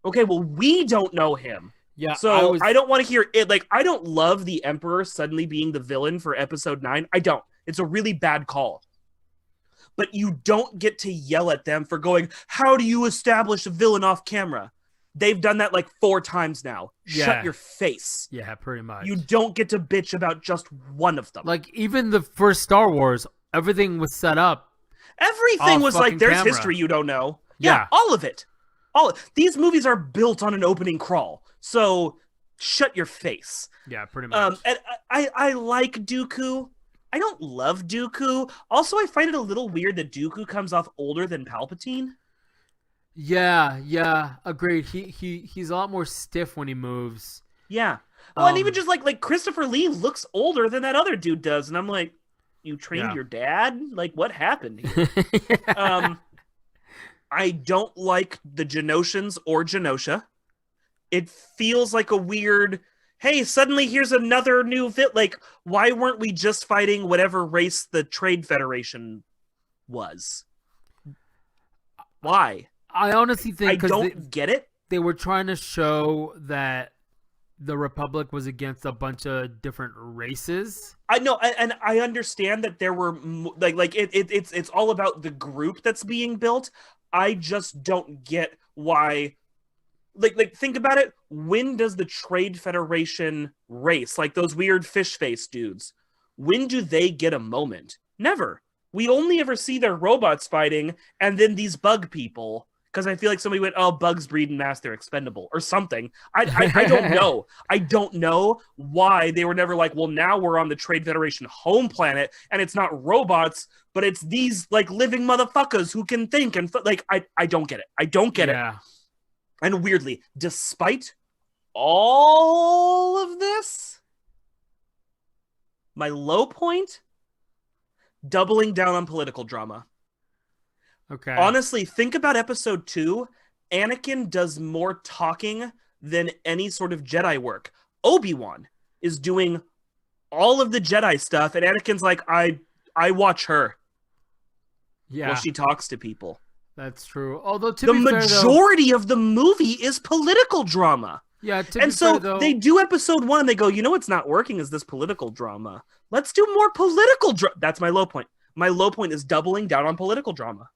Okay, well, we don't know him. Yeah. So I don't want to hear it. Like, I don't love the Emperor suddenly being the villain for Episode 9. I don't. It's a really bad call. but you don't get to yell at them for going, how do you establish a villain off camera? They've done that like 4 times now. Yeah. Shut your face. Yeah, pretty much. You don't get to bitch about just one of them. Like, even the first Star Wars, everything was set up. Everything was like, there's camera. history you don't know. Yeah. All of it. These movies are built on an opening crawl. So shut your face. Yeah, pretty much. And I like Dooku. I don't love Dooku. Also, I find it a little weird that Dooku comes off older than Palpatine. Yeah, agreed. He's a lot more stiff when he moves. Yeah. Well, and even just like Christopher Lee looks older than that other dude does, and I'm like, you trained your dad? Like, what happened here? I don't like the Genosians or Genosha. It feels like a weird, hey, suddenly here's another new fit. Like, why weren't we just fighting whatever race the Trade Federation was? Why? I honestly think I don't get it. They were trying to show that the Republic was against a bunch of different races. I know, and I understand that there were it's all about the group that's being built. I just don't get why. Like think about it. When does the Trade Federation race, like those weird fish face dudes, when do they get a moment? Never. We only ever see their robots fighting, and then these bug people. Because I feel like somebody went, oh, bugs breed in mass, they're expendable, or something. I don't know. I don't know why they were never like, well, now we're on the Trade Federation home planet, and it's not robots, but it's these like living motherfuckers who can think and I don't get it. I don't get it. And weirdly, despite all of this, my low point, doubling down on political drama. Okay. Honestly, think about episode 2. Anakin does more talking than any sort of Jedi work. Obi-Wan is doing all of the Jedi stuff, and Anakin's like, I watch her. Yeah. While she talks to people. That's true. Although the majority of the movie is political drama. Yeah, and so they do episode 1 and they go, you know what's not working is this political drama. Let's do more political drama. That's my low point. My low point is doubling down on political drama.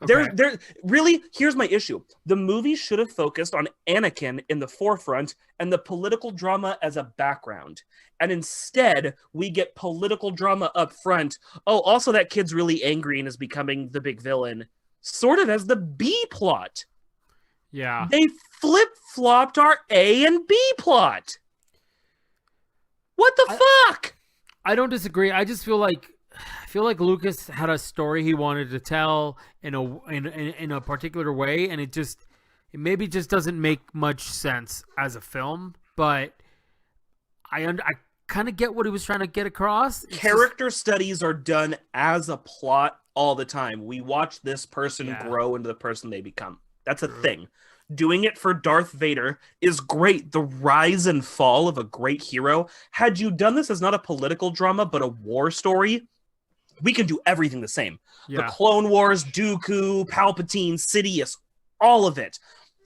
Okay. There really, here's my issue. The movie should have focused on Anakin in the forefront and the political drama as a background. And instead, we get political drama up front. Oh, also that kid's really angry and is becoming the big villain. Sort of as the B plot. Yeah. They flip-flopped our A and B plot. What the fuck? I don't disagree. I just feel like Lucas had a story he wanted to tell in a particular way, and it maybe just doesn't make much sense as a film. But I kind of get what he was trying to get across. Character studies are done as a plot all the time. We watch this person grow into the person they become. That's a thing. Doing it for Darth Vader is great. The rise and fall of a great hero. Had you done this as not a political drama, but a war story, we can do everything the same. Yeah. The Clone Wars, Dooku, Palpatine, Sidious, all of it.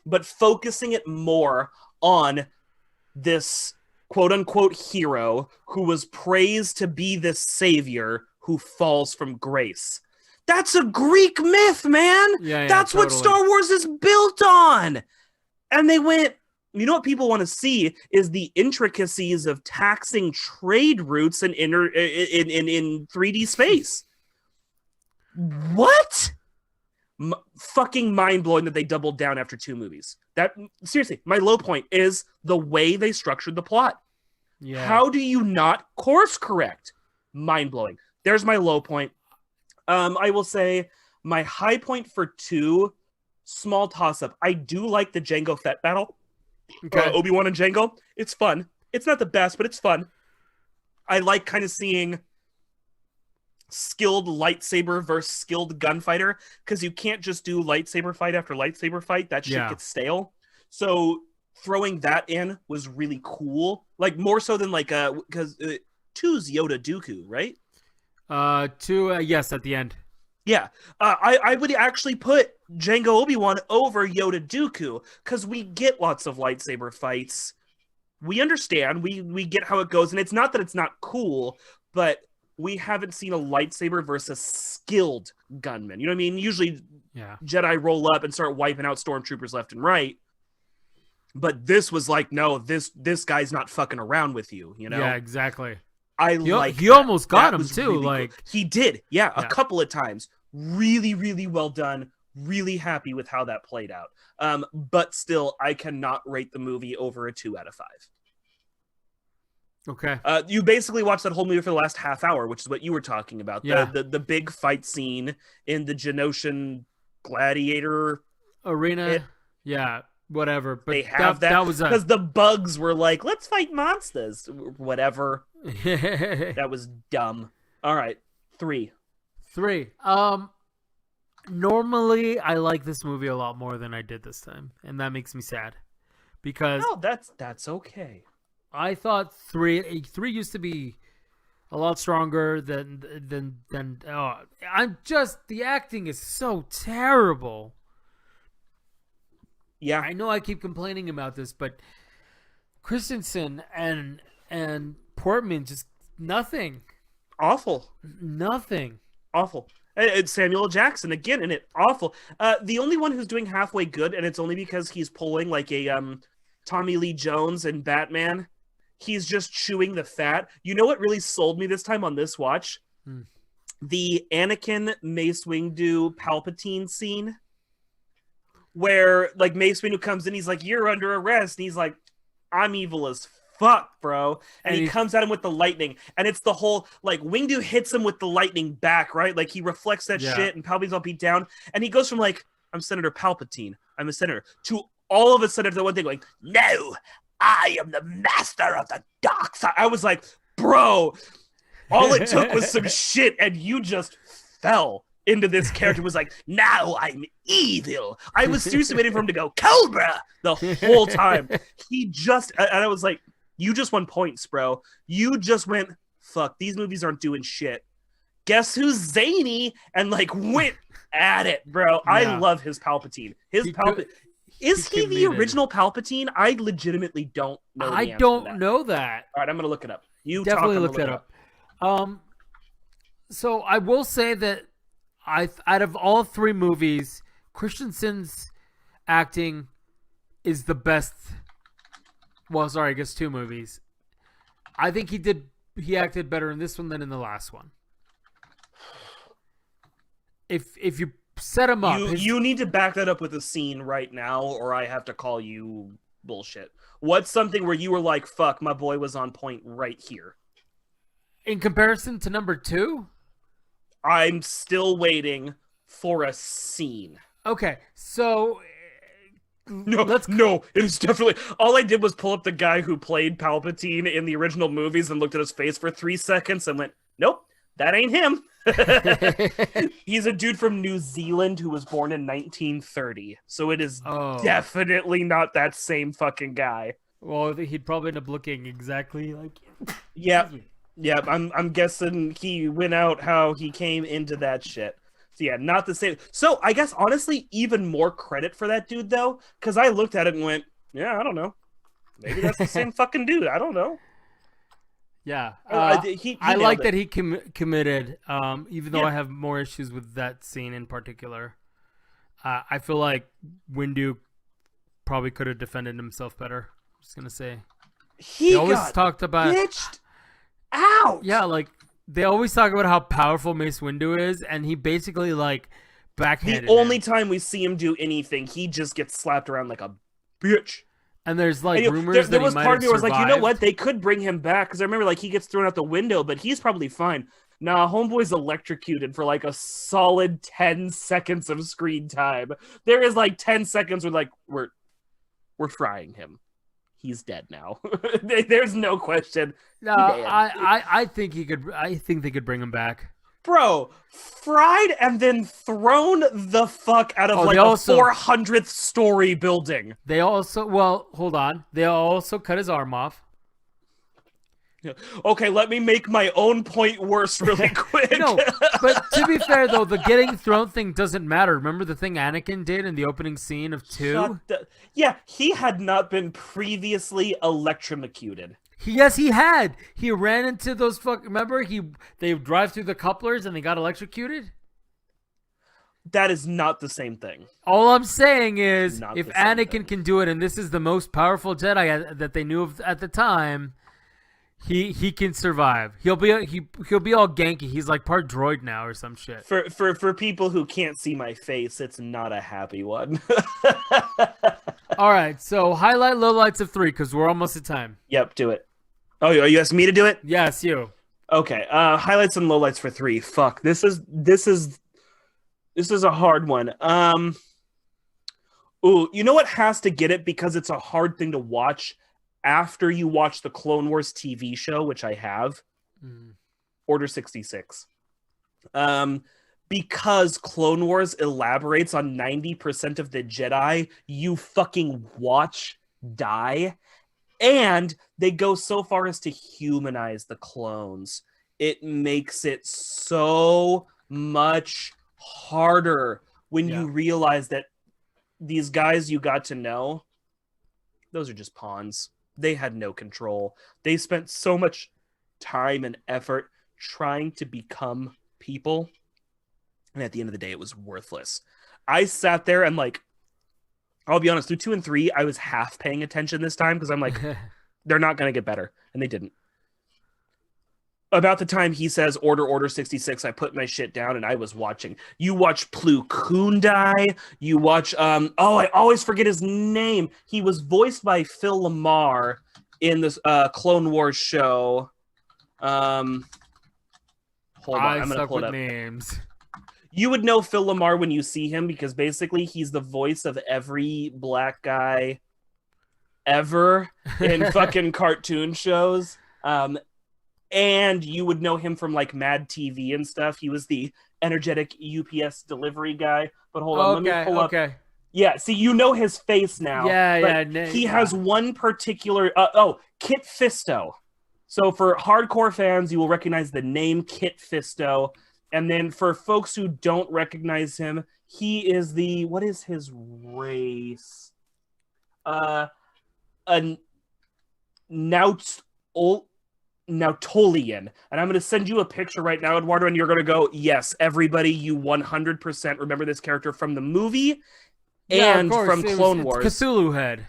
But focusing it more on this quote-unquote hero who was praised to be this savior who falls from grace. That's a Greek myth, man! That's totally what Star Wars is built on! And they went, you know what people want to see is the intricacies of taxing trade routes in 3D space. What? Fucking mind-blowing that they doubled down after 2 movies. That seriously, my low point is the way they structured the plot. Yeah. How do you not course correct? Mind-blowing. There's my low point. I will say my high point for 2, small toss-up. I do like the Jango Fett battle. Okay. Obi-Wan and Jango. It's fun. It's not the best, but it's fun. I like kind of seeing skilled lightsaber versus skilled gunfighter, because you can't just do lightsaber fight after lightsaber fight. That shit gets stale. So throwing that in was really cool. Like more so than like because 2's Yoda Dooku, right? 2, yes, at the end. Yeah, I would actually put Jango Obi-Wan over Yoda Dooku, because we get lots of lightsaber fights. We understand, we get how it goes, and it's not that it's not cool, but we haven't seen a lightsaber versus skilled gunman. You know what I mean? Usually Yeah. Jedi roll up and start wiping out stormtroopers left and right. But this was like, no, this guy's not fucking around with you, you know? Yeah, exactly. He almost got him too. Really like cool. He did, yeah, Yeah. a couple of times. Really, really well done. Really happy with how that played out. But still, I cannot rate the movie over a 2 out of 5. okay. You basically watched that whole movie for the last half hour, which is what you were talking about. Yeah. The big fight scene in the Genoshan gladiator Arena. Yeah. Whatever. But they have that was because the bugs were like, let's fight monsters. Whatever. a That was dumb. All right. 3. 3. Normally I like this movie a lot more than I did this time, and that makes me sad because No, that's okay. I thought 3 used to be a lot stronger than I'm just the acting is so terrible. Yeah. I know I keep complaining about this, but Christensen and Portman just nothing. Awful. Awful. It's Samuel L. Jackson again in it. Awful. The only one who's doing halfway good, and it's only because he's pulling like a Tommy Lee Jones in Batman. He's just chewing the fat. You know what really sold me this time on this watch? The Anakin Mace Windu Palpatine scene, where like Mace Windu comes in, he's like, "You're under arrest," and he's like, "I'm evil as fuck, bro," and he comes at him with the lightning, and it's the whole like Windu hits him with the lightning back, right? Like he reflects that shit, and Palpatine's all beat down, and he goes from like, "I'm Senator Palpatine, I'm a senator," to all of a sudden the one thing going, "No, I am the master of the dark side." I was like, bro, all it took was some shit, and you just fell into this character. Was like, "Now I'm evil." I was seriously waiting for him to go Cobra the whole time. He just, and I was like, you just won points, bro. You just went, fuck, these movies aren't doing shit. Guess who's zany? And like went at it, bro. Yeah. I love his Palpatine. Is he the original Palpatine? I legitimately don't know. I don't know that. All right, I'm gonna look it up. You definitely look that up. So I will say that out of all 3 movies, Christensen's acting is the best. Well, sorry, I guess 2 movies. I think he acted better in this one than in the last one. If you set him up, you need to back that up with a scene right now, or I have to call you bullshit. What's something where you were like, "Fuck, my boy was on point right here"? In comparison to number 2, I'm still waiting for a scene. Okay, so no, it's definitely. All I did was pull up the guy who played Palpatine in the original movies and looked at his face for 3 seconds and went, "Nope, that ain't him." He's a dude from New Zealand who was born in 1930, so it is definitely not that same fucking guy. Well, he'd probably end up looking exactly like. Yeah. I'm guessing he went out how he came into that shit. So yeah, not the same. So I guess honestly, even more credit for that dude though, because I looked at it and went, "Yeah, I don't know. Maybe that's the same fucking dude. I don't know." Yeah, he I like that he committed. Even though I have more issues with that scene in particular, I feel like Windu probably could have defended himself better. I'm just gonna say he always talked about bitched out. Yeah, like they always talk about how powerful Mace Windu is, and he basically like backhanded. The only time we see him do anything, he just gets slapped around like a bitch. And there's like rumors there that was he might part of me have was like, you know what? They could bring him back because I remember like he gets thrown out the window, but he's probably fine. Nah, homeboy's electrocuted for like a solid 10 seconds of screen time. There is like 10 seconds where like we're frying him. He's dead now. There's no question. No, I think he could. I think they could bring him back. Bro, fried and then thrown the fuck out of a 400th story building. They also, well, hold on. They also cut his arm off. Okay, let me make my own point worse really quick. No, but to be fair, though, the getting thrown thing doesn't matter. Remember the thing Anakin did in the opening scene of 2? Yeah, he had not been previously electrocuted. Yes, he had. He ran into those remember they drive through the couplers and they got electrocuted? That is not the same thing. All I'm saying is, Not if the same Anakin thing. can do it, and this is the most powerful Jedi that they knew of at the time, he can survive. He'll be all ganky. He's like part droid now or some shit. For people who can't see my face, it's not a happy one. All right, so highlight lowlights of 3 because we're almost at time. Yep, do it. Oh, are you asking me to do it? Yes, you. Okay. Highlights and lowlights for 3. Fuck. This is a hard one. Ooh, you know what has to get it because it's a hard thing to watch after you watch the Clone Wars TV show, which I have. Order 66. Because Clone Wars elaborates on 90% of the Jedi you fucking watch die, and they go so far as to humanize the clones. It makes it so much harder when you realize that these guys you got to know, those are just pawns. They had no control. They spent so much time and effort trying to become people, and at the end of the day, it was worthless. I sat there and, like, I'll be honest, through 2 and 3, I was half paying attention this time because I'm like, they're not going to get better, and they didn't. About the time he says Order 66, I put my shit down and I was watching. You watch Plo Koon die. You watch I always forget his name. He was voiced by Phil LaMarr in this Clone Wars show. Hold on, I'm gonna pull it up. Names. You would know Phil LaMarr when you see him because basically he's the voice of every black guy ever in fucking cartoon shows. And you would know him from like Mad TV and stuff. He was the energetic UPS delivery guy. But hold on, let me pull up. Yeah, see, you know his face now. He has one particular... Kit Fisto. So for hardcore fans, you will recognize the name Kit Fisto. And then for folks who don't recognize him, he is the... What is his race? Nautolian. And I'm going to send you a picture right now, Eduardo, and you're going to go, yes, everybody, you 100% remember this character from the movie and from Clone Wars. Cthulhu head.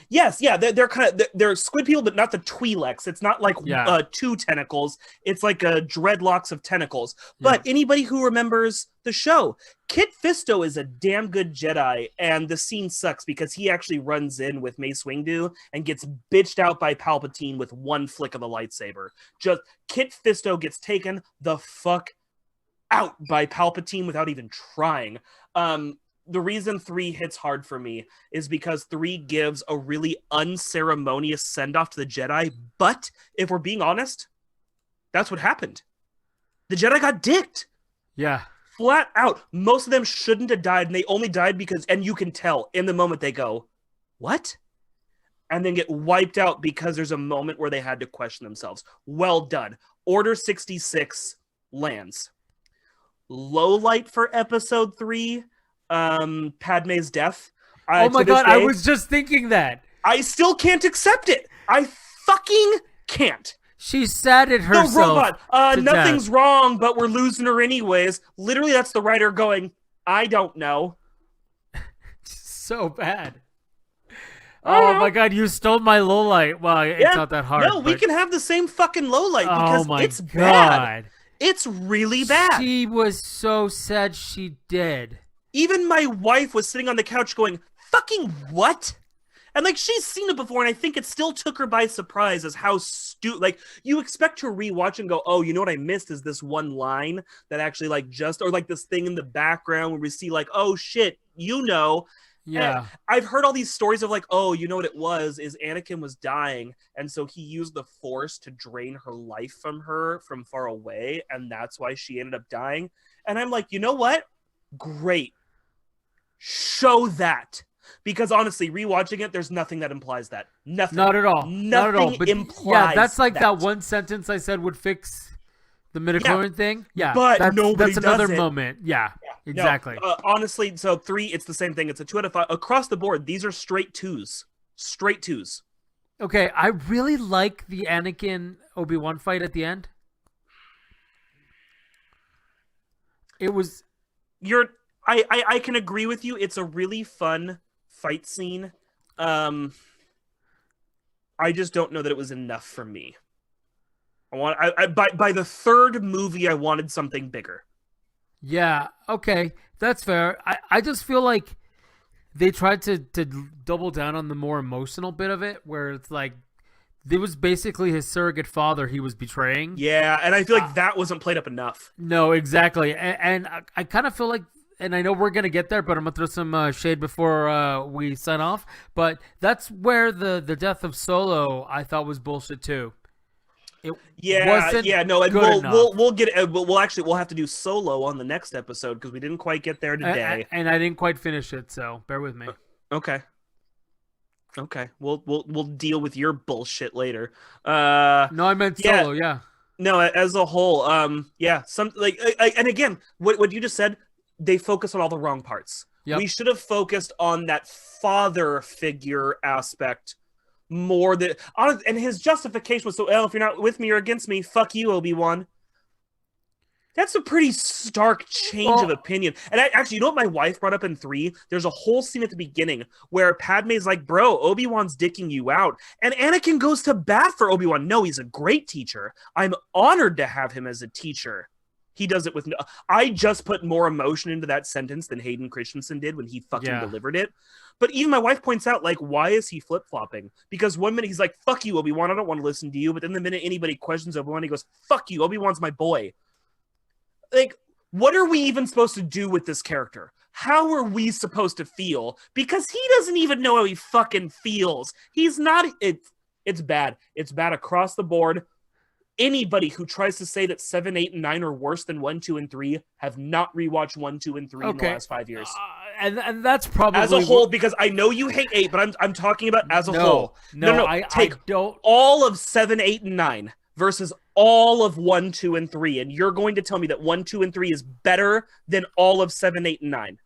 Yes, yeah, they're kind of they're squid people, but not the Twi'leks. It's not like 2 tentacles. It's like dreadlocks of tentacles. But anybody who remembers the show, Kit Fisto is a damn good Jedi, and the scene sucks because he actually runs in with Mace Windu and gets bitched out by Palpatine with one flick of the lightsaber. Just Kit Fisto gets taken the fuck out by Palpatine without even trying. The reason 3 hits hard for me is because 3 gives a really unceremonious send-off to the Jedi, but if we're being honest, that's what happened. The Jedi got dicked. Yeah. Flat out. Most of them shouldn't have died, and they only died because, and you can tell, in the moment they go, what? And then get wiped out because there's a moment where they had to question themselves. Well done. Order 66 lands. Low light for episode 3... Padme's death. Oh my god, I was just thinking that. I still can't accept it. I fucking can't. She sat at herself. The robot. Nothing's wrong, but we're losing her anyways. Literally, that's the writer going, I don't know. So bad. Oh my god, you stole my lowlight. Well, it's not that hard. No, we can have the same fucking lowlight because it's god. bad. It's really bad. She was so sad she did. Even my wife was sitting on the couch going, fucking what? And, like, she's seen it before, and I think it still took her by surprise as how like, you expect to rewatch and go, oh, you know what I missed is this one line that actually, like, or, like, this thing in the background where we see, like, oh, shit, you know. Yeah. And I've heard all these stories of, like, oh, you know what it was, is Anakin was dying, and so he used the Force to drain her life from her from far away, and that's why she ended up dying. And I'm like, you know what? Great. Show that, because honestly, rewatching it, there's nothing that implies that. Nothing. Not at all. Nothing not at all. But implies. Yeah, that's like that one sentence I said would fix the midichlorian thing. Yeah, but that's another does it. moment. Yeah, exactly. No, honestly, so 3, it's the same thing. It's a 2 out of 5 across the board. These are straight 2s. Straight 2s. Okay, I really like the Anakin Obi-Wan fight at the end. It was You're I can agree with you. It's a really fun fight scene. Um, I just don't know that it was enough for me. By the third movie, I wanted something bigger. yeah, okay, that's fair. I just feel like they tried to double down on the more emotional bit of it, where it's like it was basically his surrogate father he was betraying. Yeah, and I feel like that wasn't played up enough. No, exactly, and I kind of feel like, and I know we're gonna get there, but I'm gonna throw some shade before we sign off. But that's where the death of Solo I thought was bullshit too. It wasn't No, and good enough. we'll have to do Solo on the next episode because we didn't quite get there today. And I didn't quite finish it, so bear with me. Okay. Okay, we'll deal with your bullshit later. No, I meant Solo. Yeah. No, as a whole, yeah, some like, and again, what you just said, they focus on all the wrong parts. Yep. We should have focused on that father figure aspect more than and his justification was so, well, if you're not with me or against me, fuck you, Obi-Wan. That's a pretty stark change of opinion. And actually, you know what my wife brought up in 3? There's a whole scene at the beginning where Padme's like, bro, Obi-Wan's dicking you out. And Anakin goes to bat for Obi-Wan. No, he's a great teacher. I'm honored to have him as a teacher. He does it with no... I just put more emotion into that sentence than Hayden Christensen did when he fucking delivered it. But even my wife points out, like, why is he flip-flopping? Because one minute he's like, fuck you, Obi-Wan, I don't want to listen to you. But then the minute anybody questions Obi-Wan, he goes, fuck you, Obi-Wan's my boy. Like, what are we even supposed to do with this character? How are we supposed to feel? Because he doesn't even know how he fucking feels. He's not... It's bad. It's bad across the board. Anybody who tries to say that 7, 8, and 9 are worse than 1, 2, and 3 have not rewatched 1, 2, and 3 in the last 5 years. And that's probably... As a whole, because I know you hate 8, but I'm talking about as a whole. No, take I don't... all of 7, 8, and 9 versus all of 1, 2, and 3, and you're going to tell me that 1, 2, and 3 is better than all of 7, 8, and 9.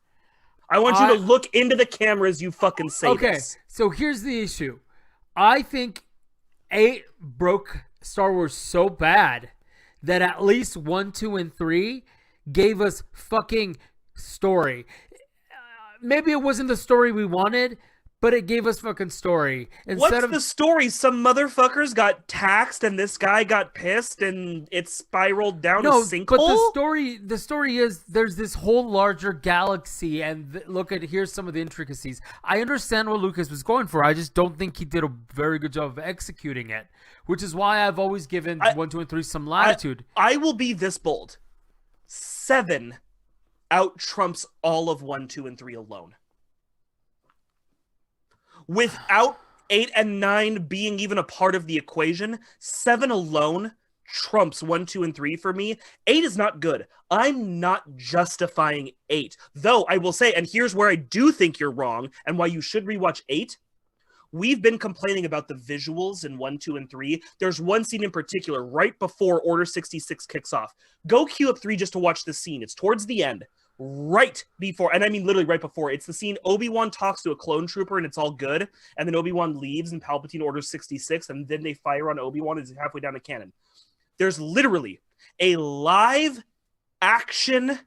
I want you to look into the camera as you fucking say this. Okay, so here's the issue. I think 8 broke Star Wars so bad that at least 1, 2, and 3 gave us fucking story. Maybe it wasn't the story we wanted, but it gave us fucking story. What's the story? Some motherfuckers got taxed and this guy got pissed and it spiraled down a sinkhole? But the story is there's this whole larger galaxy, and look at, here's some of the intricacies. I understand what Lucas was going for. I just don't think he did a very good job of executing it, which is why I've always given 1, 2, and 3 some latitude. I will be this bold. 7 out trumps all of 1, 2, and 3 alone. Without 8 and 9 being even a part of the equation, 7 alone trumps 1, 2, and 3 for me. 8 is not good. I'm not justifying 8. Though I will say, and here's where I do think you're wrong, and why you should rewatch 8. We've been complaining about the visuals in 1, 2, and 3. There's one scene in particular right before Order 66 kicks off. Go queue up 3 just to watch this scene. It's towards the end. Right before, and I mean literally right before, it's the scene Obi-Wan talks to a clone trooper and it's all good, and then Obi-Wan leaves and Palpatine orders 66, and then they fire on Obi-Wan as he's halfway down the cannon. There's literally a live action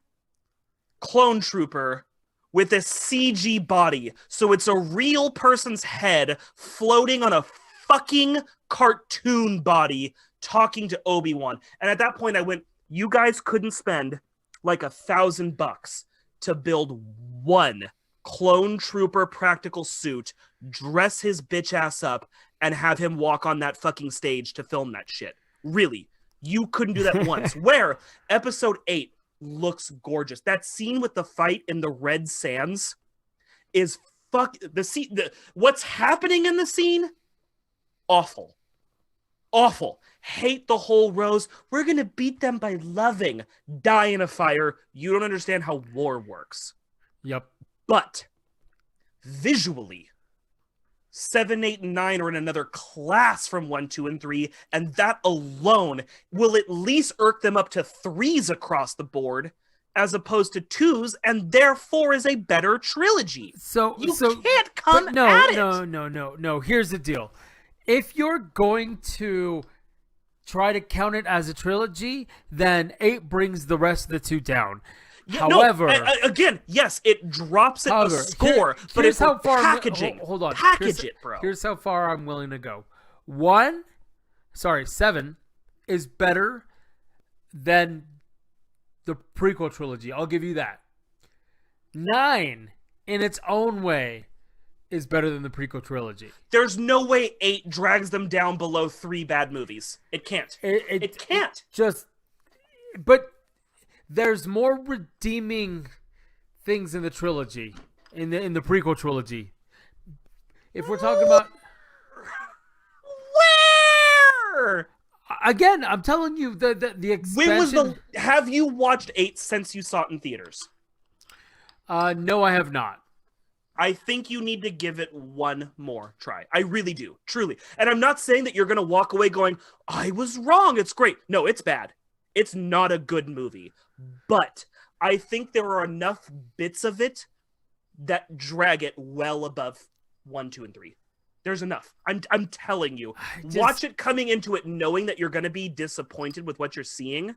clone trooper with a CG body, so it's a real person's head floating on a fucking cartoon body talking to Obi-Wan. And at that point I went, you guys couldn't spend like $1,000 to build one clone trooper practical suit, dress his bitch ass up, and have him walk on that fucking stage to film that shit. Really, you couldn't do that once. Where episode 8 looks gorgeous. That scene with the fight in the red sands is what's happening in the scene? Awful. Awful. Hate the whole Rose. We're going to beat them by loving. Die in a fire. You don't understand how war works. Yep. But visually, 7, 8, and 9 are in another class from 1, 2, and 3, and that alone will at least irk them up to 3s across the board, as opposed to 2s, and therefore is a better trilogy. You can't come at it. No. Here's the deal. if you're going to try to count it as a trilogy, then 8 brings the rest of the 2 down. Yeah, However, again, yes, it drops it a score, but here's it's how far packaging. Hold on, package it, bro. Here's how far I'm willing to go. 7 is better than the prequel trilogy. I'll give you that. 9, in its own way, is better than the prequel trilogy. There's no way 8 drags them down below 3 bad movies. It can't. It can't. But there's more redeeming things in the trilogy, in the prequel trilogy. If we're talking about where, again, I'm telling you the expansion. Have you watched 8 since you saw it in theaters? No, I have not. I think you need to give it one more try. I really do, truly. And I'm not saying that you're going to walk away going, I was wrong, it's great. No, it's bad. It's not a good movie. But I think there are enough bits of it that drag it well above 1, 2, and 3. There's enough. I'm telling you. Watch it coming into it knowing that you're going to be disappointed with what you're seeing.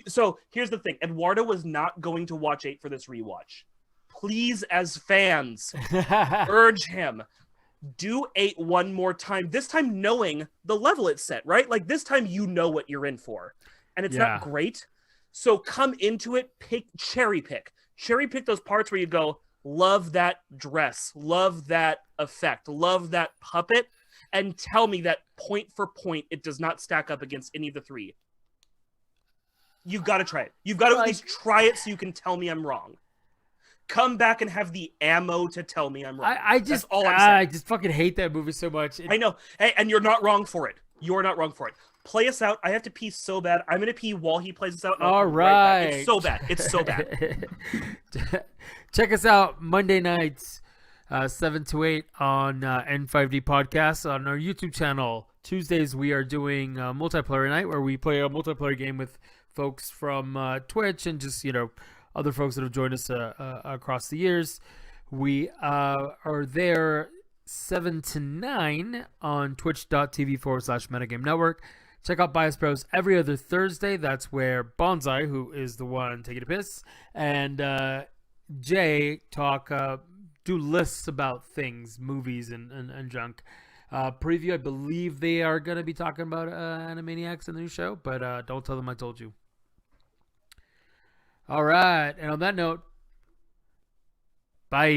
So here's the thing. Eduardo was not going to watch 8 for this rewatch. Please, as fans, urge him, do 8 one more time. This time knowing the level it's set, right? Like this time you know what you're in for. And it's not great. So come into it, cherry pick those parts where you go, love that dress, love that effect, love that puppet, and tell me that point for point it does not stack up against any of the 3. You've got to try it. You've got to at least try it so you can tell me I'm wrong. Come back and have the ammo to tell me I'm wrong. That's all I'm saying. I just fucking hate that movie so much. I know. Hey, and you're not wrong for it. You're not wrong for it. Play us out. I have to pee so bad. I'm going to pee while he plays us out. All right. It's so bad. It's so bad. Check us out Monday nights, 7 to 8 on N5D Podcast on our YouTube channel. Tuesdays, we are doing multiplayer night where we play a multiplayer game with folks from Twitch and just, other folks that have joined us across the years. We are there 7 to 9 on twitch.tv/Metagame Network. Check out Bias Bros every other Thursday. That's where Bonsai, who is the one taking a piss, and Jay do lists about things, movies, and junk. Preview, I believe they are going to be talking about Animaniacs in the new show, but don't tell them I told you. All right. And on that note, bye.